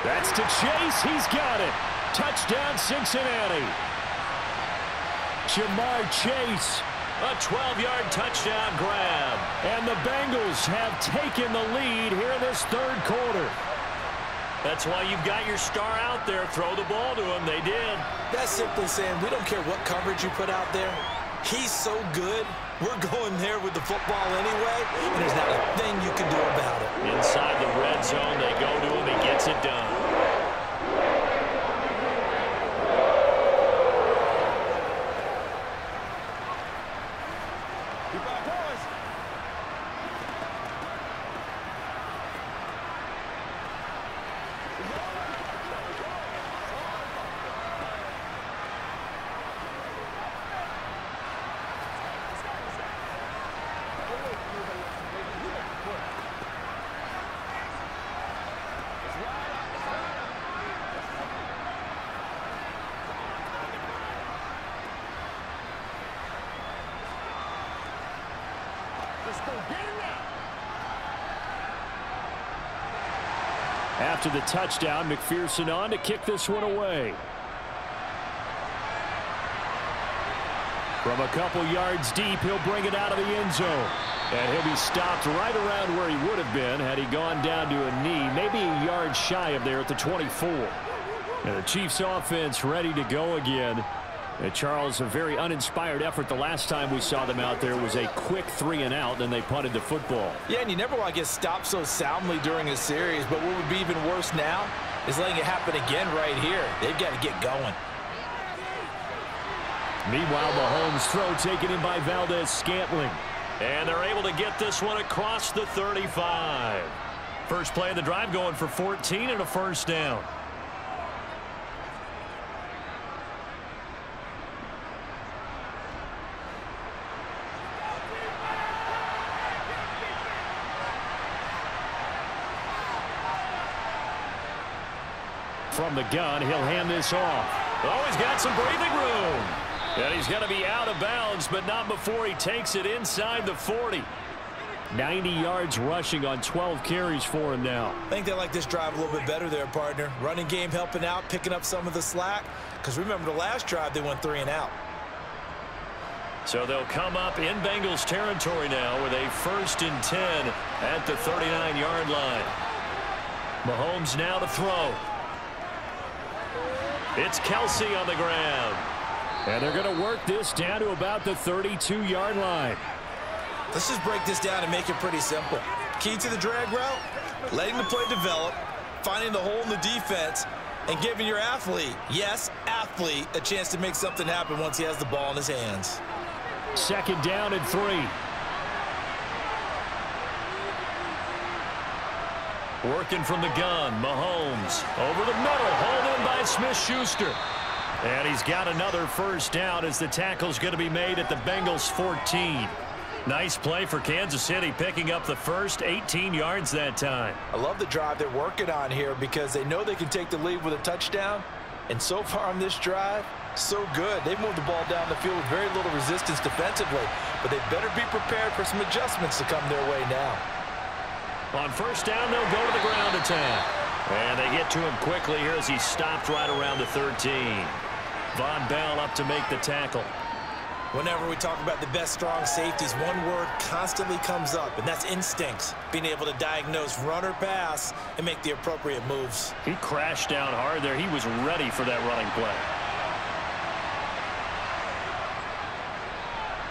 That's to Chase. He's got it. Touchdown, Cincinnati. Jamar Chase. A 12-yard touchdown grab. And the Bengals have taken the lead here in this 3rd quarter. That's why you've got your star out there. Throw the ball to him. They did. That's simply saying we don't care what coverage you put out there. He's so good. We're going there with the football anyway, and there's not a thing you can do about it. Inside the red zone, they go to him. He gets it done. After the touchdown, McPherson on to kick this one away. From a couple yards deep, he'll bring it out of the end zone. And he'll be stopped right around where he would have been had he gone down to a knee, maybe a yard shy of there at the 24. And the Chiefs offense ready to go again. And Charles, a very uninspired effort the last time we saw them out there was a quick 3-and-out, and they punted the football. Yeah, and you never want to get stopped so soundly during a series, but what would be even worse now is letting it happen again right here. They've got to get going. Meanwhile, Mahomes' throw taken in by Valdez-Scantling. And they're able to get this one across the 35. First play of the drive going for 14 and a first down. From the gun, he'll hand this off. Oh, he's got some breathing room. And he's going to be out of bounds, but not before he takes it inside the 40. 90 yards rushing on 12 carries for him now. I think they like this drive a little bit better there, partner. Running game helping out, picking up some of the slack. Because remember the last drive, they went 3-and-out. So they'll come up in Bengals territory now with a 1st and 10 at the 39-yard line. Mahomes now to throw. It's Kelsey on the ground. And they're going to work this down to about the 32-yard line. Let's just break this down and make it pretty simple. Key to the drag route, letting the play develop, finding the hole in the defense, and giving your athlete, yes, athlete, a chance to make something happen once he has the ball in his hands. 2nd down and 3. Working from the gun, Mahomes over the middle, hauled in by Smith-Schuster. And he's got another first down as the tackle's going to be made at the Bengals 14. Nice play for Kansas City, picking up the first 18 yards that time. I love the drive they're working on here because they know they can take the lead with a touchdown. And so far on this drive, so good. They've moved the ball down the field with very little resistance defensively. But they better be prepared for some adjustments to come their way now. On first down, they'll go to the ground attack. And they get to him quickly here as he's stopped right around the 13. Von Bell up to make the tackle. Whenever we talk about the best strong safeties, one word constantly comes up, and that's instincts. Being able to diagnose run or pass and make the appropriate moves. He crashed down hard there. He was ready for that running play.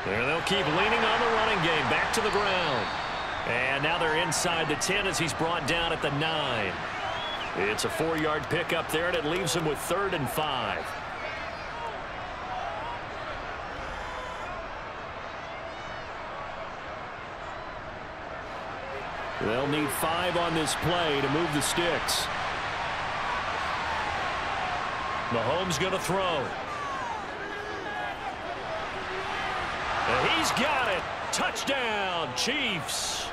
And they'll keep leaning on the running game. Back to the ground. And now they're inside the 10 as he's brought down at the 9. It's a 4-yard pickup there, and it leaves him with 3rd and 5. They'll need 5 on this play to move the sticks. Mahomes going to throw. And he's got it. Touchdown, Chiefs.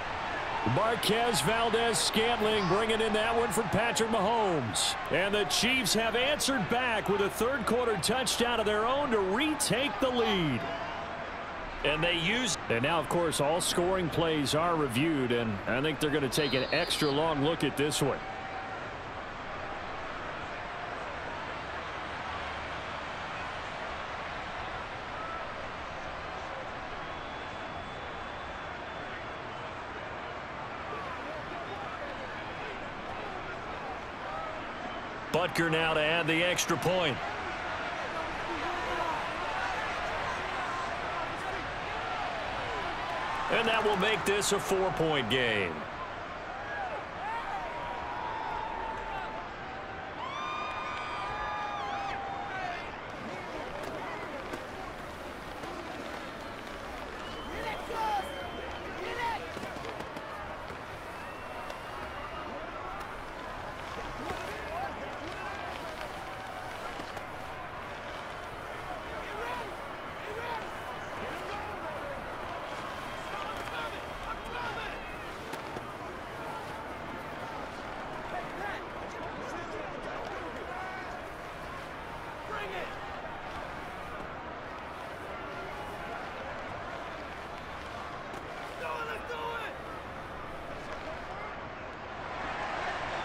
Marquez Valdez-Scantling bringing in that one from Patrick Mahomes. And the Chiefs have answered back with a third-quarter touchdown of their own to retake the lead. And now, of course, all scoring plays are reviewed, and I think they're going to take an extra long look at this one. Butker now to add the extra point. And that will make this a 4-point game.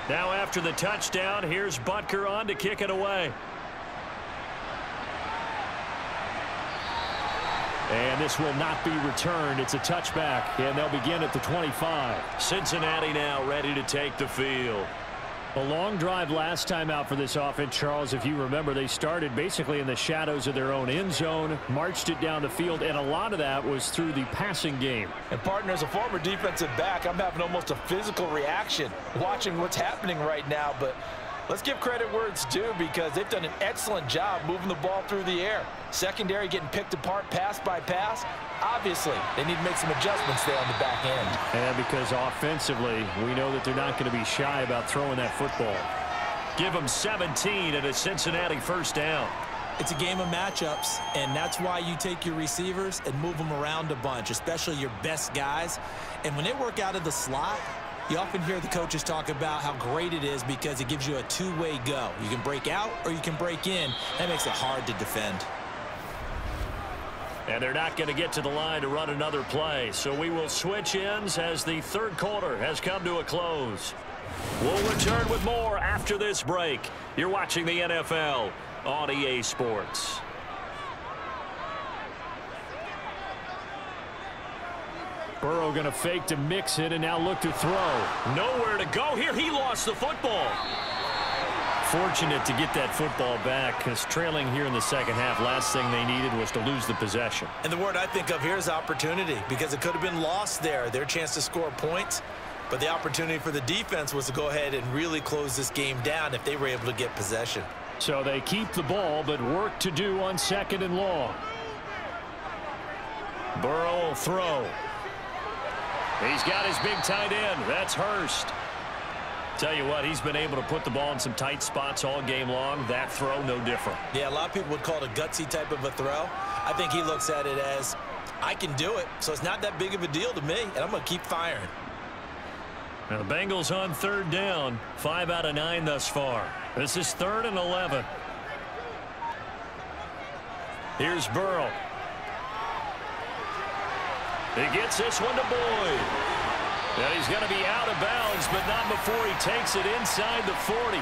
Now after the touchdown, here's Butker on to kick it away. And this will not be returned. It's a touchback, and they'll begin at the 25. Cincinnati now ready to take the field. A long drive last time out for this offense, Charles. If you remember, they started basically in the shadows of their own end zone, marched it down the field, and a lot of that was through the passing game. And, partner, as a former defensive back, I'm having almost a physical reaction watching what's happening right now. But let's give credit where it's due, because they've done an excellent job moving the ball through the air. Secondary getting picked apart pass by pass. Obviously, they need to make some adjustments there on the back end. And because offensively, we know that they're not going to be shy about throwing that football. Give them 17 and a Cincinnati first down. It's a game of matchups, and that's why you take your receivers and move them around a bunch, especially your best guys. And when they work out of the slot, you often hear the coaches talk about how great it is because it gives you a two-way go. You can break out or you can break in. That makes it hard to defend. And they're not going to get to the line to run another play. So we will switch ends as the third quarter has come to a close. We'll return with more after this break. You're watching the NFL on EA Sports. Burrow going to fake to mix it and now look to throw. Nowhere to go here. He lost the football. Fortunate to get that football back, because trailing here in the second half, last thing they needed was to lose the possession. And the word I think of here is opportunity, because it could have been lost there, their chance to score points. But the opportunity for the defense was to go ahead and really close this game down if they were able to get possession. So they keep the ball, but work to do on 2nd and long. Burrow will throw. He's got his big tight end. That's Hurst. Tell you what, he's been able to put the ball in some tight spots all game long. That throw, no different. Yeah, a lot of people would call it a gutsy type of a throw. I think he looks at it as, I can do it, so it's not that big of a deal to me, and I'm going to keep firing. Now the Bengals on 3rd down, 5 out of 9 thus far. This is 3rd and 11. Here's Burrow. He gets this one to Boyd. And he's going to be out of bounds, but not before he takes it inside the 40.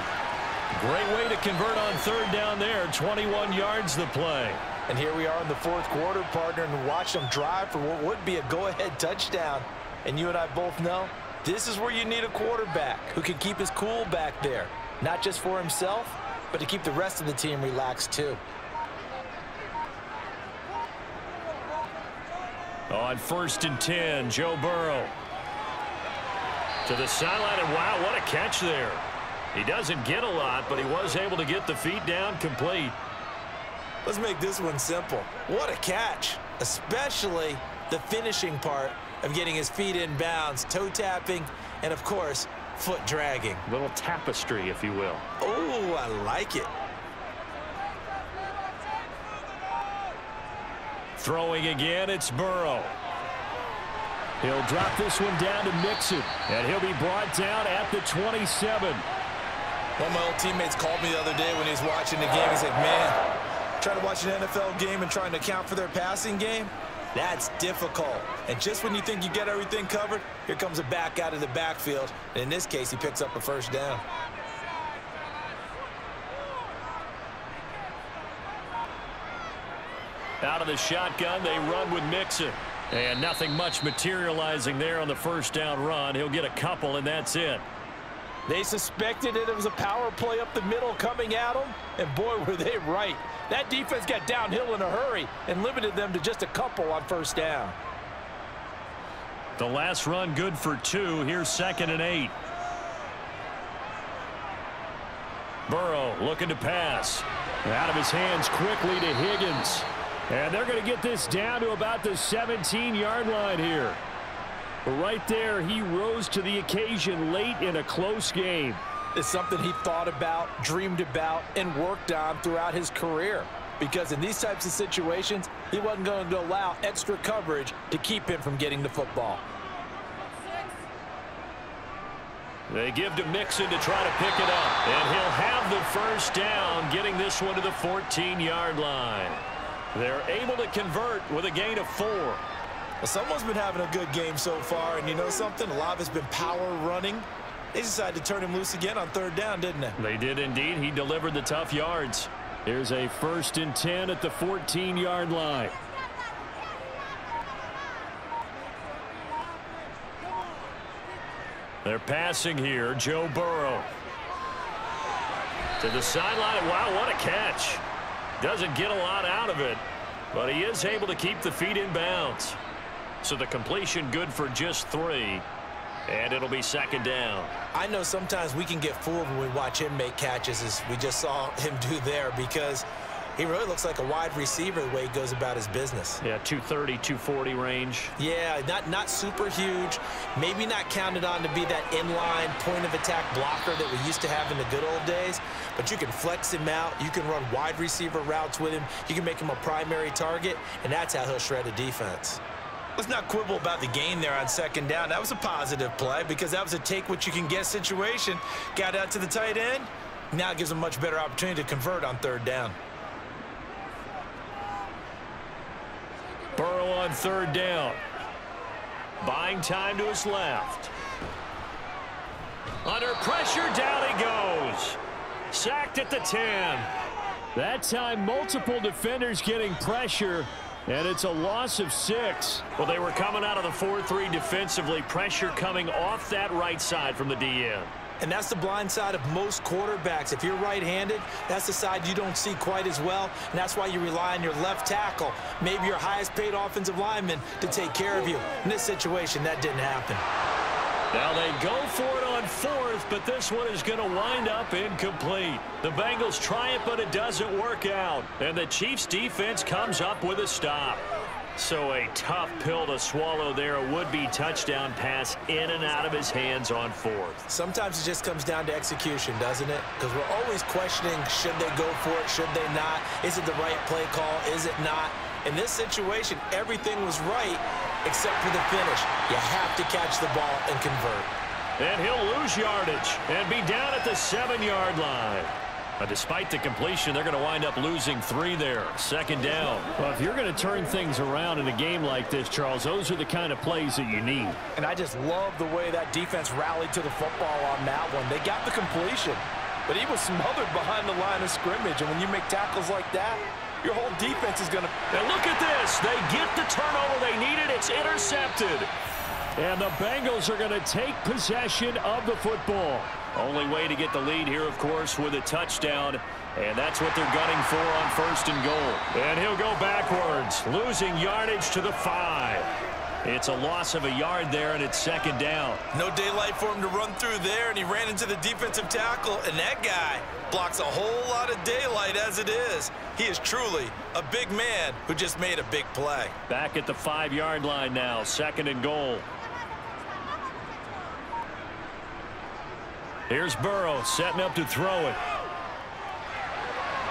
Great way to convert on 3rd down there. 21 yards the play. And here we are in the 4th quarter, partner, and watch them drive for what would be a go-ahead touchdown. And you and I both know this is where you need a quarterback who can keep his cool back there. Not just for himself, but to keep the rest of the team relaxed too. On 1st and 10, Joe Burrow. To the sideline, and wow, what a catch there. He doesn't get a lot, but he was able to get the feet down complete. Let's make this one simple. What a catch, especially the finishing part of getting his feet in bounds, toe tapping, and of course, foot dragging. Little tapestry, if you will. Oh, I like it. Throwing again, it's Burrow. He'll drop this one down to Mixon, and he'll be brought down at the 27. One of my old teammates called me the other day when he was watching the game. He's like, man, trying to watch an NFL game and trying to account for their passing game, that's difficult. And just when you think you get everything covered, here comes a back out of the backfield. And in this case, he picks up a first down. Out of the shotgun, they run with Mixon. And nothing much materializing there on the first down run. He'll get a couple, and that's it. They suspected it was a power play up the middle coming at them, and boy, were they right. That defense got downhill in a hurry and limited them to just a couple on first down. The last run good for 2. Here's 2nd and 8. Burrow looking to pass. Out of his hands quickly to Higgins. And they're going to get this down to about the 17-yard line here. Right there, he rose to the occasion late in a close game. It's something he thought about, dreamed about, and worked on throughout his career. Because in these types of situations, he wasn't going to allow extra coverage to keep him from getting the football. They give to Mixon to try to pick it up. And he'll have the first down, getting this one to the 14-yard line. They're able to convert with a gain of 4. Well, someone's been having a good game so far, and you know something? A lot of it's been power running. They decided to turn him loose again on 3rd down, didn't they? They did indeed. He delivered the tough yards. Here's a 1st and 10 at the 14-yard line. They're passing here. Joe Burrow. To the sideline. Wow, what a catch. Doesn't get a lot out of it, but he is able to keep the feet in bounds. So the completion good for just 3, and it'll be 2nd down. I know sometimes we can get fooled when we watch him make catches, as we just saw him do there, because he really looks like a wide receiver the way he goes about his business. Yeah, 230, 240 range. Yeah, not super huge. Maybe not counted on to be that inline point-of-attack blocker that we used to have in the good old days, but you can flex him out. You can run wide receiver routes with him. You can make him a primary target, and that's how he'll shred a defense. Let's not quibble about the gain there on 2nd down. That was a positive play because that was a take-what-you-can-get situation. Got out to the tight end. Now it gives him a much better opportunity to convert on 3rd down. Burrow on 3rd down. Buying time to his left. Under pressure, down he goes. Sacked at the 10. That time, multiple defenders getting pressure, and it's a loss of 6. Well, they were coming out of the 4-3 defensively. Pressure coming off that right side from the DN. And that's the blind side of most quarterbacks. If you're right-handed, that's the side you don't see quite as well, and that's why you rely on your left tackle, maybe your highest-paid offensive lineman, to take care of you. In this situation, that didn't happen. Now they go for it on 4th, but this one is going to wind up incomplete. The Bengals try it, but it doesn't work out, and the Chiefs' defense comes up with a stop. So a tough pill to swallow there. A would-be touchdown pass in and out of his hands on 4th. Sometimes it just comes down to execution, doesn't it? Because we're always questioning, should they go for it, should they not? Is it the right play call, is it not? In this situation, everything was right except for the finish. You have to catch the ball and convert. And he'll lose yardage and be down at the 7-yard line. Despite the completion, they're going to wind up losing 3 there. 2nd down. Well, if you're going to turn things around in a game like this, Charles, those are the kind of plays that you need. And I just love the way that defense rallied to the football on that one. They got the completion, but he was smothered behind the line of scrimmage. And when you make tackles like that, your whole defense is going to... And look at this. They get the turnover they needed. It's intercepted. And the Bengals are going to take possession of the football. Only way to get the lead here, of course, with a touchdown. And that's what they're gunning for on 1st and goal. And he'll go backwards, losing yardage to the 5. It's a loss of a yard there, and it's second down. No daylight for him to run through there, and he ran into the defensive tackle, and that guy blocks a whole lot of daylight as it is. He is truly a big man who just made a big play. Back at the 5-yard line now, second and goal. Here's Burrow setting up to throw it.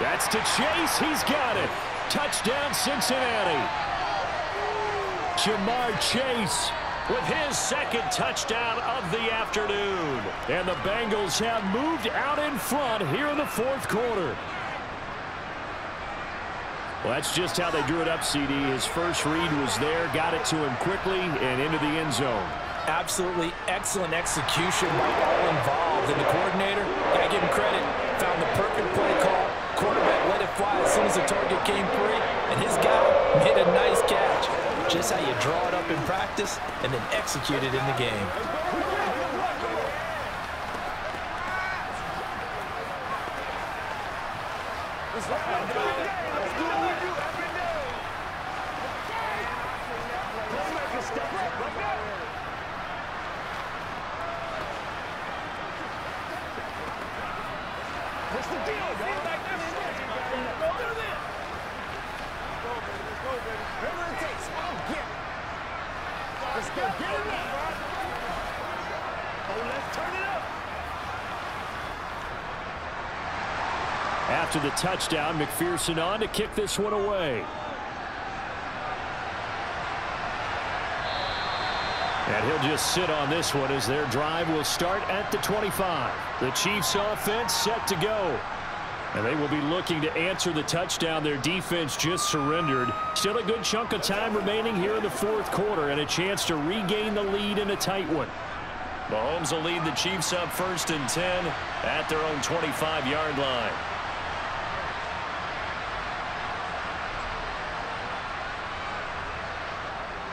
That's to Chase. He's got it. Touchdown, Cincinnati. Jamar Chase with his second touchdown of the afternoon. And the Bengals have moved out in front here in the fourth quarter. Well, that's just how they drew it up, CD. His first read was there, got it to him quickly, and into the end zone. Absolutely excellent execution by all involved. And the coordinator, gotta give him credit, found the perfect play call. Quarterback let it fly as soon as the target came free, and his guy made a nice catch. Just how you draw it up in practice and then execute it in the game. What's the deal, man? Whatever it takes, I'll get it. Let's go get it now. Oh, let's turn it up. After the touchdown, McPherson on to kick this one away. And he'll just sit on this one as their drive will start at the 25. The Chiefs offense set to go. And they will be looking to answer the touchdown their defense just surrendered. Still a good chunk of time remaining here in the fourth quarter and a chance to regain the lead in a tight one. Mahomes will lead the Chiefs up 1st and 10 at their own 25-yard line.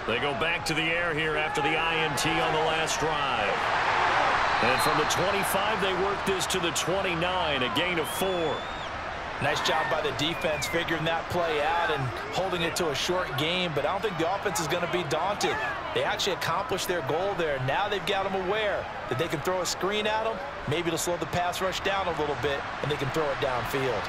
They go back to the air here after the INT on the last drive. And from the 25, they work this to the 29, a gain of 4. Nice job by the defense figuring that play out and holding it to a short game, but I don't think the offense is going to be daunted. They actually accomplished their goal there. Now they've got them aware that they can throw a screen at them. Maybe it'll slow the pass rush down a little bit, and they can throw it downfield.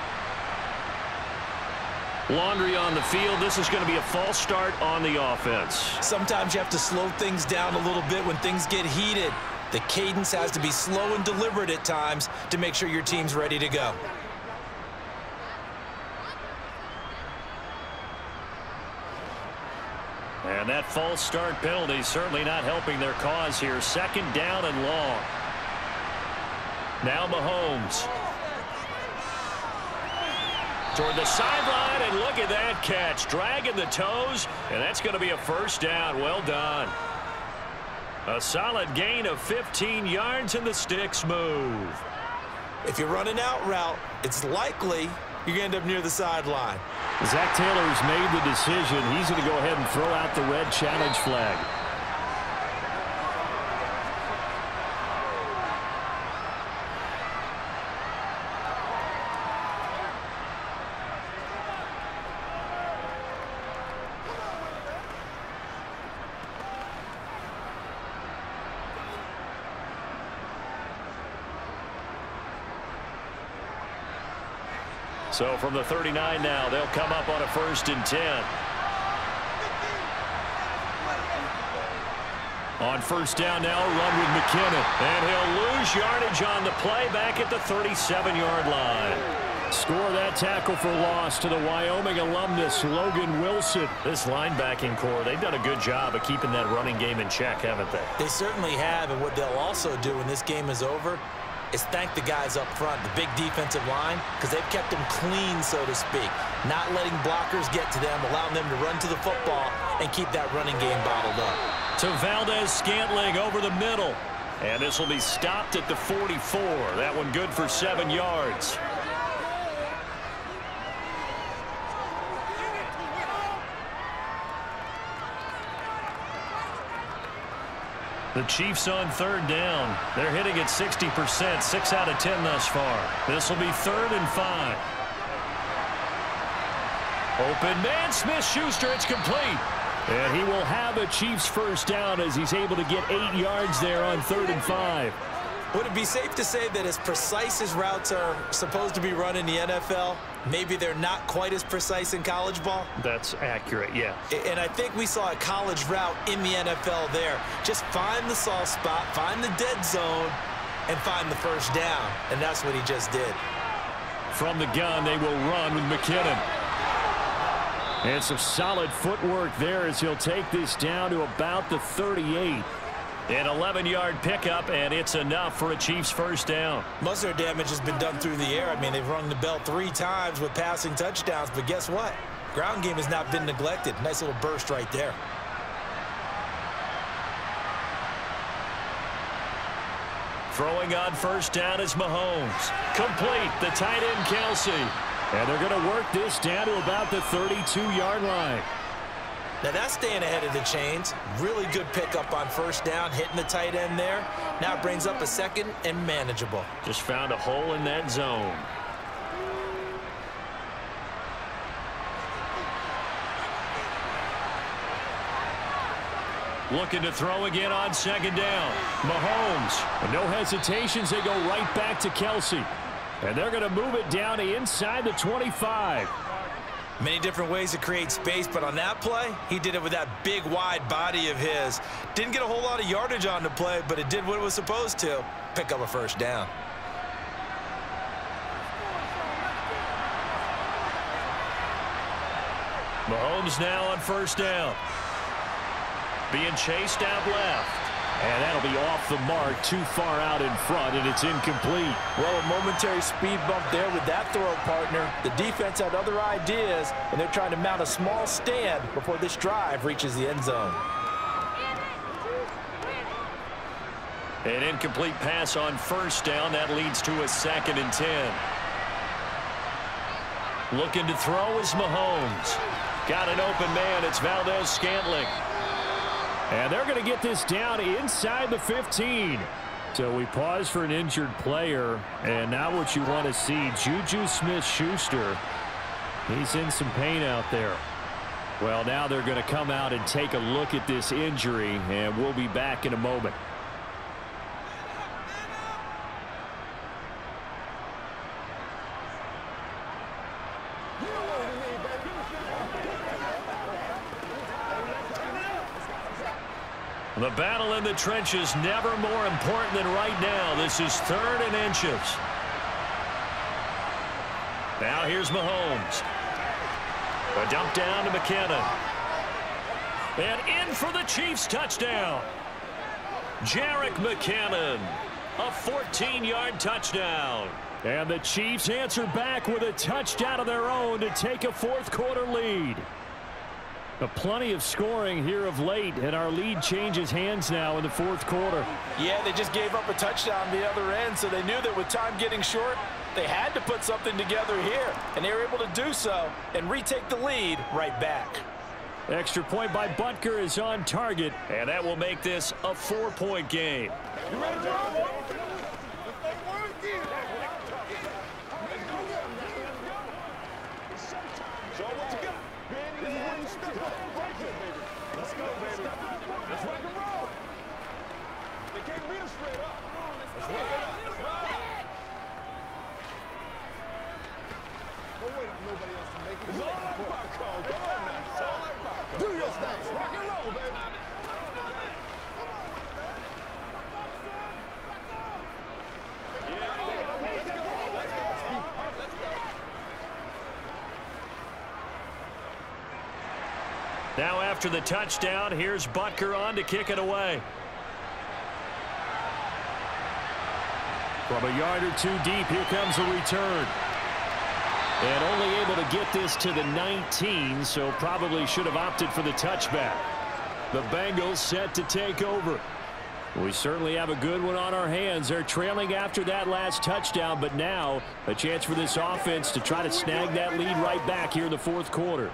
Laundry on the field. This is going to be a false start on the offense. Sometimes you have to slow things down a little bit when things get heated. The cadence has to be slow and deliberate at times to make sure your team's ready to go. And that false start penalty certainly not helping their cause here. Second down and long. Now Mahomes. Toward the sideline, and look at that catch. Dragging the toes, and that's going to be a first down. Well done. A solid gain of 15 yards, and the sticks move. If you're running out route, it's likely you're going to end up near the sideline. Zach Taylor's made the decision. He's going to go ahead and throw out the red challenge flag. So from the 39 now, they'll come up on a 1st and 10. On 1st down now, a run with McKinnon. And he'll lose yardage on the play back at the 37-yard line. Score that tackle for loss to the Wyoming alumnus, Logan Wilson. This linebacking core, they've done a good job of keeping that running game in check, haven't they? They certainly have, and what they'll also do when this game is over is thank the guys up front, the big defensive line, because they've kept them clean, so to speak. Not letting blockers get to them, allowing them to run to the football and keep that running game bottled up. To Valdez-Scantling over the middle. And this will be stopped at the 44. That one good for 7 yards. The Chiefs on 3rd down. They're hitting at 60%, 6 out of 10 thus far. This will be 3rd and 5. Open man, Smith-Schuster, it's complete. And he will have a Chiefs first down as he's able to get 8 yards there on 3rd and 5. Would it be safe to say that as precise as routes are supposed to be run in the NFL, maybe they're not quite as precise in college ball? That's accurate, yeah. And I think we saw a college route in the NFL there. Just find the soft spot, find the dead zone, and find the first down. And that's what he just did. From the gun, they will run with McKinnon. And some solid footwork there as he'll take this down to about the 38. An 11-yard pickup, and it's enough for a Chiefs first down. Most of their damage has been done through the air. I mean, they've rung the bell 3 times with passing touchdowns, but guess what? Ground game has not been neglected. Nice little burst right there. Throwing on first down is Mahomes. Complete, the tight end Kelsey. And they're going to work this down to about the 32-yard line. Now that's staying ahead of the chains. Really good pickup on first down, hitting the tight end there. Now it brings up a second and manageable. Just found a hole in that zone. Looking to throw again on second down. Mahomes. No hesitations. They go right back to Kelsey. And they're going to move it down to inside the 25. Many different ways to create space, but on that play, he did it with that big, wide body of his. Didn't get a whole lot of yardage on the play, but it did what it was supposed to. Pick up a first down. Mahomes now on first down. Being chased out left. And that'll be off the mark, too far out in front, and it's incomplete. Well, a momentary speed bump there with that throw, partner. The defense had other ideas, and they're trying to mount a small stand before this drive reaches the end zone. An incomplete pass on first down. That leads to a 2nd and 10. Looking to throw is Mahomes. Got an open man. It's Valdez-Scantling. And they're going to get this down inside the 15. So we pause for an injured player. And now what you want to see, Juju Smith-Schuster. He's in some pain out there. Well, now they're going to come out and take a look at this injury. And we'll be back in a moment. The battle in the trenches never more important than right now. This is 3rd and inches. Now here's Mahomes. A dump down to McKinnon. And in for the Chiefs touchdown. Jerick McKinnon. A 14-yard touchdown. And the Chiefs answer back with a touchdown of their own to take a 4th quarter lead. Plenty of scoring here of late, and our lead changes hands now in the 4th quarter. Yeah, they just gave up a touchdown the other end, so they knew that with time getting short, they had to put something together here, and they were able to do so and retake the lead right back. Extra point by Butker is on target, and that will make this a 4-point game. You ready, John? Let's go, baby. Let's rock and roll. They can't beat us straight up. Let's rock it up. Don't wait on nobody else to make it. It's all like popcorn. Come on now. It's all like popcorn. Do your thing. Rock and roll, baby. Now after the touchdown, here's Butker on to kick it away. From a yard or two deep, here comes a return. And only able to get this to the 19, so probably should have opted for the touchback. The Bengals set to take over. We certainly have a good one on our hands. They're trailing after that last touchdown, but now a chance for this offense to try to snag that lead right back here in the 4th quarter.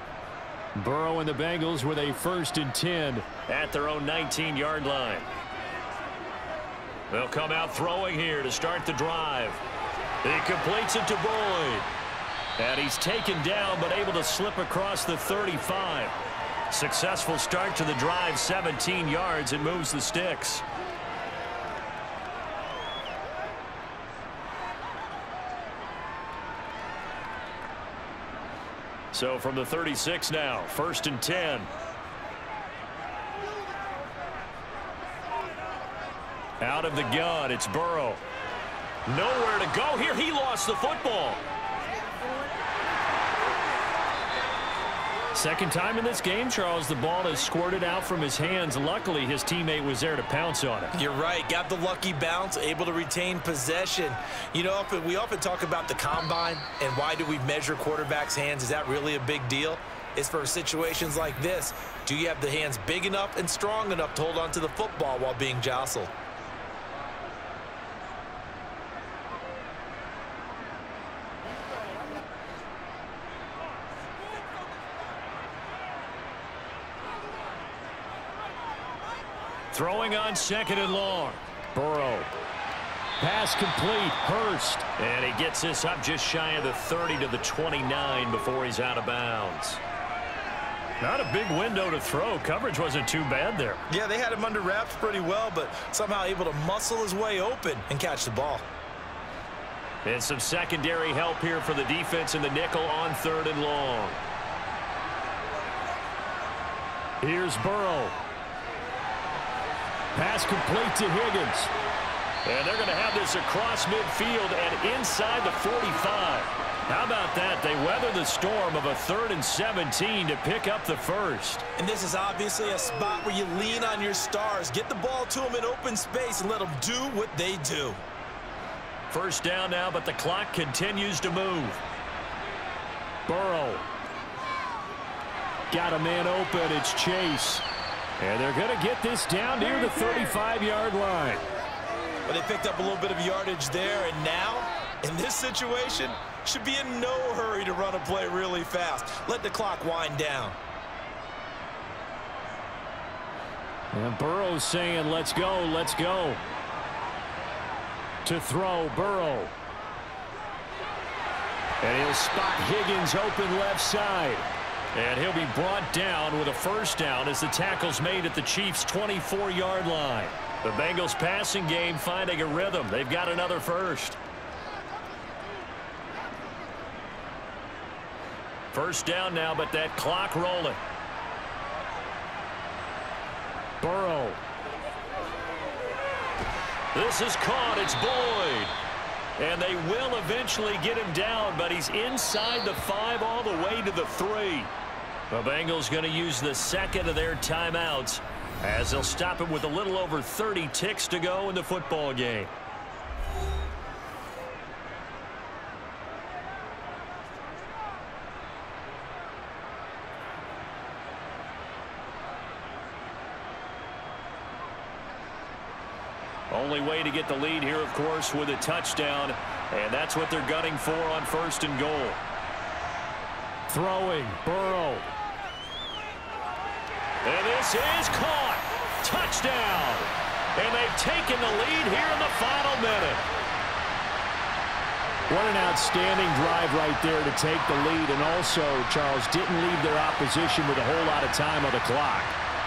Burrow and the Bengals with a 1st and 10 at their own 19-yard line. They'll come out throwing here to start the drive. He completes it to Boyd. And he's taken down but able to slip across the 35. Successful start to the drive, 17 yards. It moves the sticks. So from the 36 now, 1st and 10. Out of the gun, it's Burrow. Nowhere to go here. He lost the football. Second time in this game, Charles, the ball has squirted out from his hands. Luckily, his teammate was there to pounce on it. You're right. Got the lucky bounce, able to retain possession. You know, we often talk about the combine and why do we measure quarterbacks' hands. Is that really a big deal? It's for situations like this. Do you have the hands big enough and strong enough to hold on to the football while being jostled? Throwing on 2nd and long. Burrow. Pass complete. Hurst. And he gets this up just shy of the 30 to the 29 before he's out of bounds. Not a big window to throw. Coverage wasn't too bad there. Yeah, they had him under wraps pretty well, but somehow able to muscle his way open and catch the ball. And some secondary help here for the defense in the nickel on 3rd and long. Here's Burrow. Pass complete to Higgins. And they're going to have this across midfield and inside the 45. How about that? They weather the storm of a 3rd and 17 to pick up the first. And this is obviously a spot where you lean on your stars. Get the ball to them in open space and let them do what they do. First down now, but the clock continues to move. Burrow. Got a man open. It's Chase. And they're going to get this down near the 35-yard line. But they picked up a little bit of yardage there, and now, in this situation, should be in no hurry to run a play really fast. Let the clock wind down. And Burrow's saying, let's go, let's go. To throw, Burrow. And he'll spot Higgins open left side. And he'll be brought down with a first down as the tackle's made at the Chiefs' 24-yard line. The Bengals passing game finding a rhythm. They've got another first. First down now, but that clock rolling. Burrow. This is caught. It's Boyd. And they will eventually get him down, but he's inside the 5 all the way to the 3. The Bengals going to use the second of their timeouts as they'll stop him with a little over 30 ticks to go in the football game. Only way to get the lead here, of course, with a touchdown, and that's what they're gunning for on 1st and goal. Throwing, Burrow. And this is caught. Touchdown. And they've taken the lead here in the final minute. What an outstanding drive right there to take the lead, and also, Charles, didn't leave their opposition with a whole lot of time on the clock.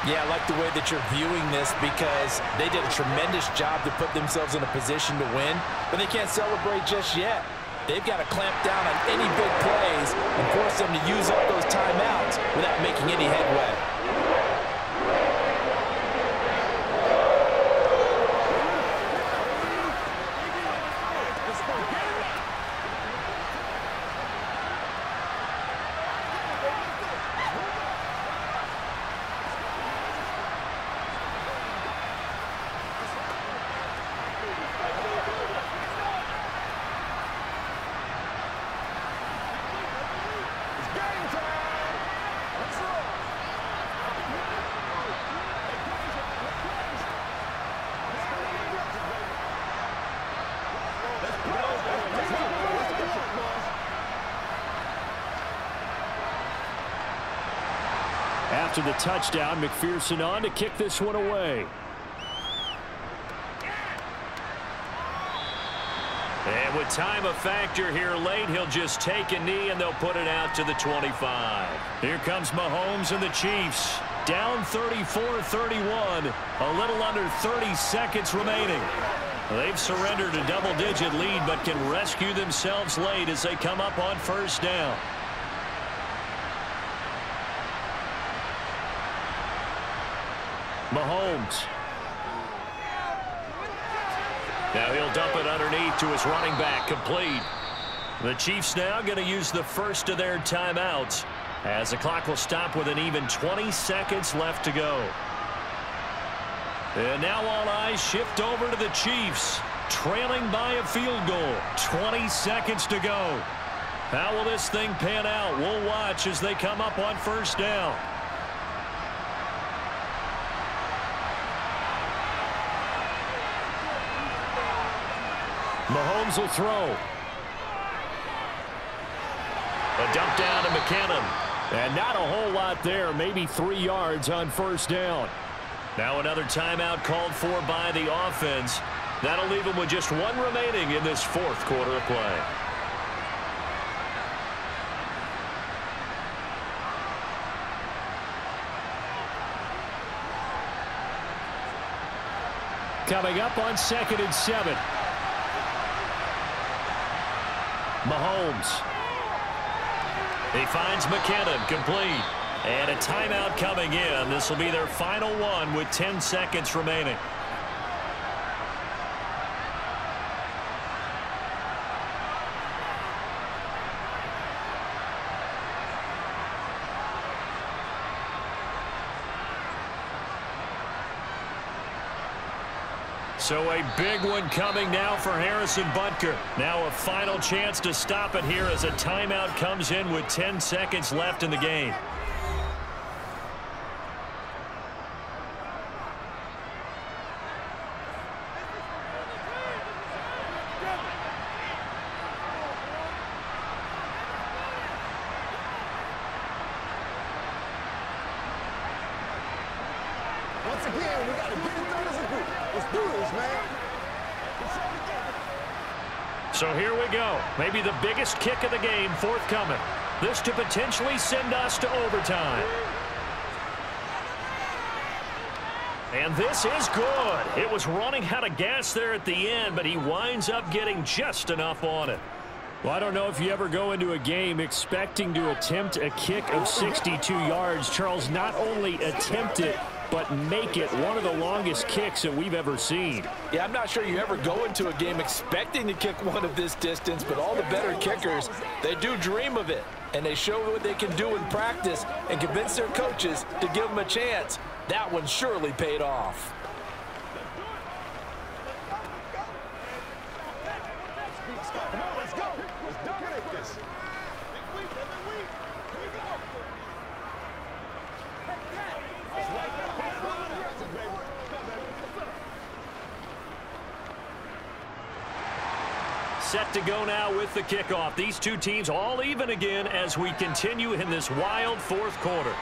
Yeah, I like the way that you're viewing this because they did a tremendous job to put themselves in a position to win, but they can't celebrate just yet. They've got to clamp down on any big plays and force them to use up those timeouts without making any headway. After the touchdown, McPherson on to kick this one away. And with time a factor here late, he'll just take a knee and they'll put it out to the 25. Here comes Mahomes and the Chiefs. Down 34-31. A little under 30 seconds remaining. They've surrendered a double-digit lead but can rescue themselves late as they come up on first down. Mahomes. Now he'll dump it underneath to his running back, complete. The Chiefs now going to use the first of their timeouts as the clock will stop with an even 20 seconds left to go. And now all eyes shift over to the Chiefs, trailing by a field goal. 20 seconds to go. How will this thing pan out? We'll watch as they come up on first down. Mahomes will throw. A dump down to McKinnon. And not a whole lot there, maybe 3 yards on first down. Now another timeout called for by the offense. That'll leave them with just one remaining in this fourth quarter of play. Coming up on 2nd and 7. Mahomes. He finds McKinnon, complete. And a timeout coming in. This will be their final one with 10 seconds remaining. So a big one coming now for Harrison Butker. Now a final chance to stop it here as a timeout comes in with 10 seconds left in the game. Once again, we got to get it done as a group. Let's do this, man. So here we go. Maybe the biggest kick of the game forthcoming. This to potentially send us to overtime. And this is good. It was running out of gas there at the end, but he winds up getting just enough on it. Well, I don't know if you ever go into a game expecting to attempt a kick of 62 yards. Charles, not only attempt it, but make it one of the longest kicks that we've ever seen. Yeah, I'm not sure you ever go into a game expecting to kick one of this distance, but all the better kickers, they do dream of it. And they show what they can do in practice and convince their coaches to give them a chance. That one surely paid off. Come on, let's go. Let's dominate this. Set to go now with the kickoff. These two teams all even again as we continue in this wild fourth quarter.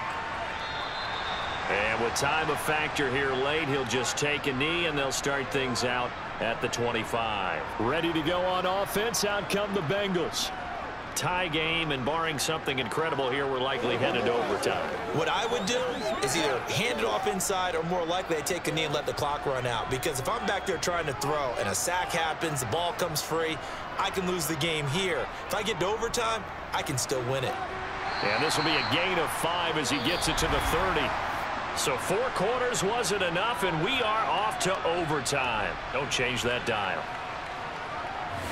And with time a factor here late, he'll just take a knee and they'll start things out at the 25. Ready to go on offense. Out come the Bengals. Tie game, and barring something incredible here, we're likely headed to overtime. What I would do is either hand it off inside or more likely I take a knee and let the clock run out. Because if I'm back there trying to throw and a sack happens, the ball comes free, I can lose the game here. If I get to overtime, I can still win it. And this will be a gain of 5 as he gets it to the 30. So 4 quarters wasn't enough, and we are off to overtime. Don't change that dial.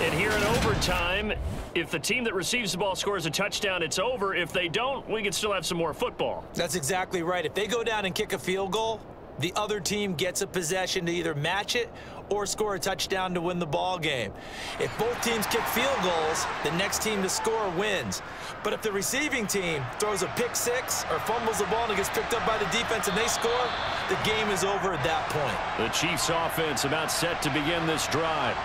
And here in overtime, if the team that receives the ball scores a touchdown, it's over. If they don't, we can still have some more football. That's exactly right. If they go down and kick a field goal, the other team gets a possession to either match it or score a touchdown to win the ball game. If both teams kick field goals, the next team to score wins. But if the receiving team throws a pick six or fumbles the ball and it gets picked up by the defense and they score, the game is over at that point. The Chiefs offense about set to begin this drive.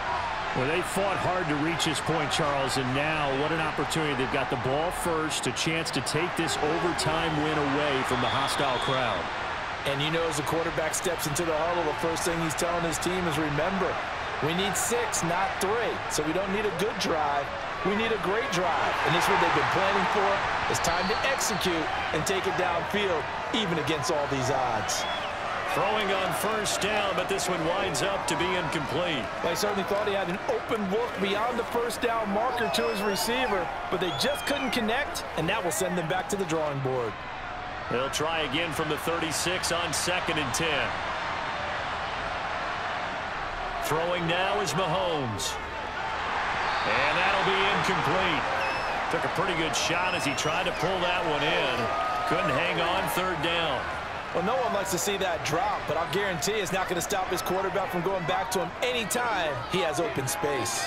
Well, they fought hard to reach this point, Charles, and now what an opportunity. They've got the ball first, a chance to take this overtime win away from the hostile crowd. And you know, as the quarterback steps into the huddle, the first thing he's telling his team is, remember, We need 6, not 3. So we don't need a good drive. We need a great drive. And this is what they've been planning for. It's time to execute and take it downfield, even against all these odds. Throwing on first down, but this one winds up to be incomplete. They certainly thought he had an open look beyond the first down marker to his receiver, but they just couldn't connect, and that will send them back to the drawing board. They'll try again from the 36 on 2nd and 10. Throwing now is Mahomes. And that'll be incomplete. Took a pretty good shot as he tried to pull that one in. Couldn't hang on 3rd down. Well, no one likes to see that drop, but I'll guarantee it's not going to stop his quarterback from going back to him anytime he has open space.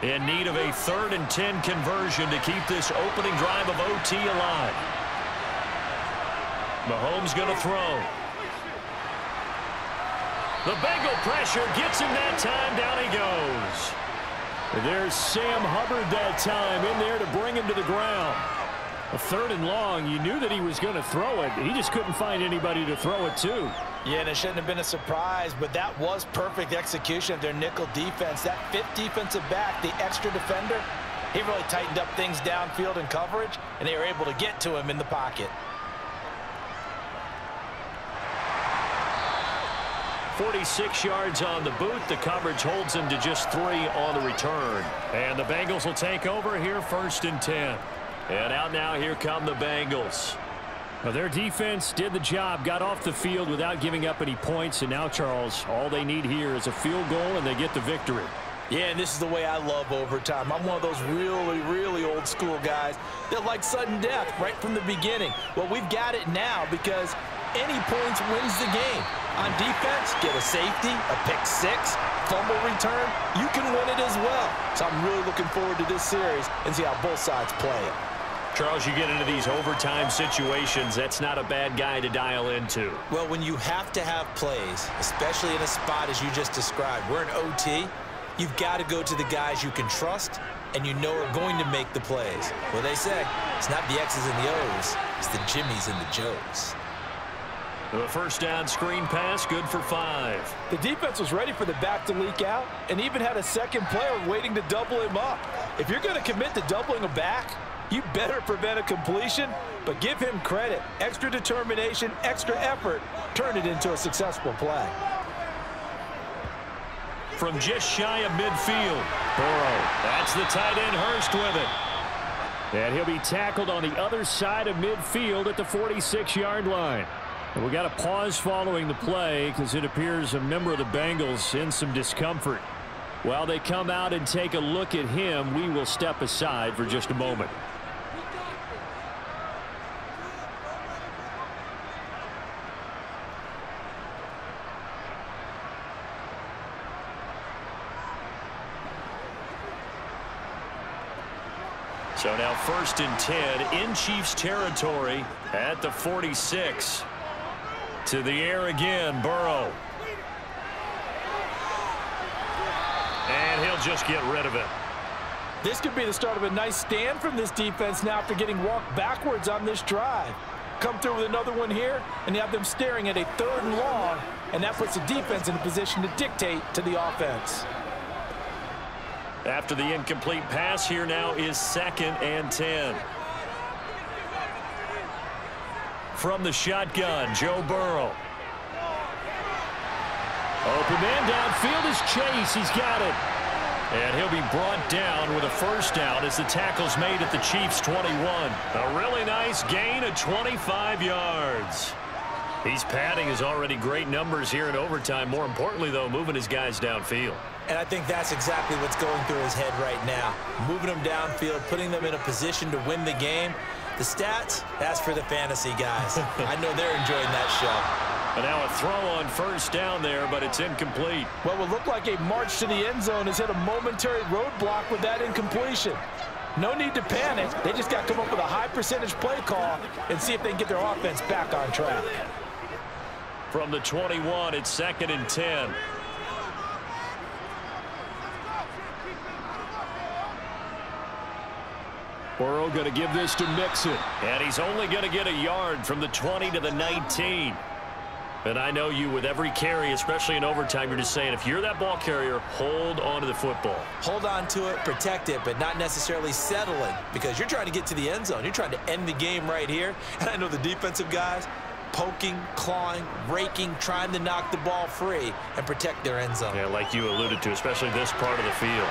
In need of a 3rd and 10 conversion to keep this opening drive of OT alive. Mahomes going to throw. The Bengal pressure gets him that time. Down he goes. There's Sam Hubbard that time in there to bring him to the ground. A 3rd and long, you knew that he was going to throw it. He just couldn't find anybody to throw it to. Yeah, and it shouldn't have been a surprise, but that was perfect execution of their nickel defense. That 5th defensive back, the extra defender, he really tightened up things downfield in coverage, and they were able to get to him in the pocket. 46 yards on the boot. The coverage holds him to just 3 on the return. And the Bengals will take over here 1st and 10. And out now, here come the Bengals. Well, their defense did the job, got off the field without giving up any points. And now, Charles, all they need here is a field goal, and they get the victory. Yeah, and this is the way I love overtime. I'm one of those really, really old school guys that like sudden death right from the beginning. Well, we've got it now because any points wins the game. On defense, get a safety, a pick 6, fumble return, you can win it as well. So I'm really looking forward to this series and see how both sides play it. Charles, you get into these overtime situations, that's not a bad guy to dial into. Well, when you have to have plays, especially in a spot as you just described, we're in OT, you've got to go to the guys you can trust and you know are going to make the plays. Well, they say it's not the X's and the O's, it's the Jimmies and the Joes. The first down screen pass, good for 5. The defense was ready for the back to leak out and even had a second player waiting to double him up. If you're going to commit to doubling a back, you better prevent a completion, but give him credit. Extra determination, extra effort, turn it into a successful play. From just shy of midfield, Burrow. That's the tight end, Hurst with it. And he'll be tackled on the other side of midfield at the 46-yard line. And we got a pause following the play because it appears a member of the Bengals in some discomfort. While they come out and take a look at him, we will step aside for just a moment. So now 1st and 10 in Chiefs territory at the 46. To the air again, Burrow. And he'll just get rid of it. This could be the start of a nice stand from this defense now after getting walked backwards on this drive. Come through with another one here, and you have them staring at a 3rd and long, and that puts the defense in a position to dictate to the offense. After the incomplete pass, here now is 2nd and 10. From the shotgun, Joe Burrow. Open man downfield is Chase. He's got it. And he'll be brought down with a first down as the tackle's made at the Chiefs' 21. A really nice gain of 25 yards. He's padding his already great numbers here in overtime. More importantly, though, moving his guys downfield. And I think that's exactly what's going through his head right now. Moving them downfield, putting them in a position to win the game. The stats, that's for the fantasy guys. I know they're enjoying that show. And now a throw on first down there, but it's incomplete. What would look like a march to the end zone has hit a momentary roadblock with that incompletion. No need to panic. They just got to come up with a high percentage play call and see if they can get their offense back on track. From the 21, it's 2nd and 10. Burrow going to give this to Mixon. And he's only going to get a yard from the 20 to the 19. And I know you, with every carry, especially in overtime, you're just saying, if you're that ball carrier, hold on to the football. Hold on to it, protect it, but not necessarily settling, because you're trying to get to the end zone. You're trying to end the game right here. And I know the defensive guys, poking, clawing, raking, trying to knock the ball free and protect their end zone. Yeah, like you alluded to, especially this part of the field.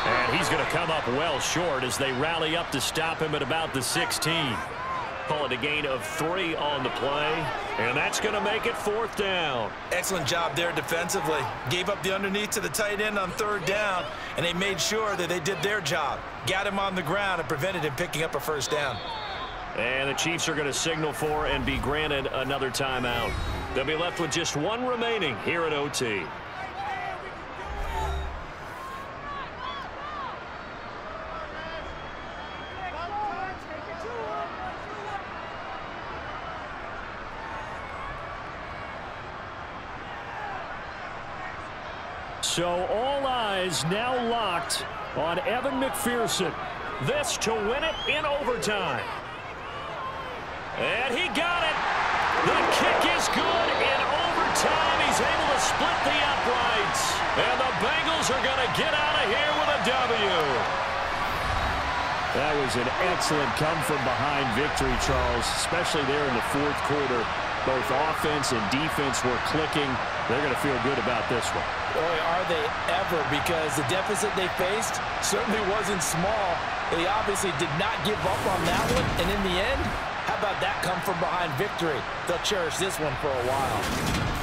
And he's going to come up well short as they rally up to stop him at about the 16. Call it a gain of 3 on the play, and that's going to make it 4th down. Excellent job there defensively. Gave up the underneath to the tight end on 3rd down, and they made sure that they did their job. Got him on the ground and prevented him picking up a 1st down. And the Chiefs are going to signal for and be granted another timeout. They'll be left with just 1 remaining here at OT. So all eyes now locked on Evan McPherson. This to win it in overtime. And he got it. The kick is good in overtime. He's able to split the uprights. And the Bengals are going to get out of here with a W. That was an excellent come-from-behind victory, Charles, especially there in the 4th quarter. Both offense and defense were clicking. They're going to feel good about this one. Boy, are they ever, because the deficit they faced certainly wasn't small. They obviously did not give up on that one, and in the end, how about that come-from-behind victory? They'll cherish this one for a while.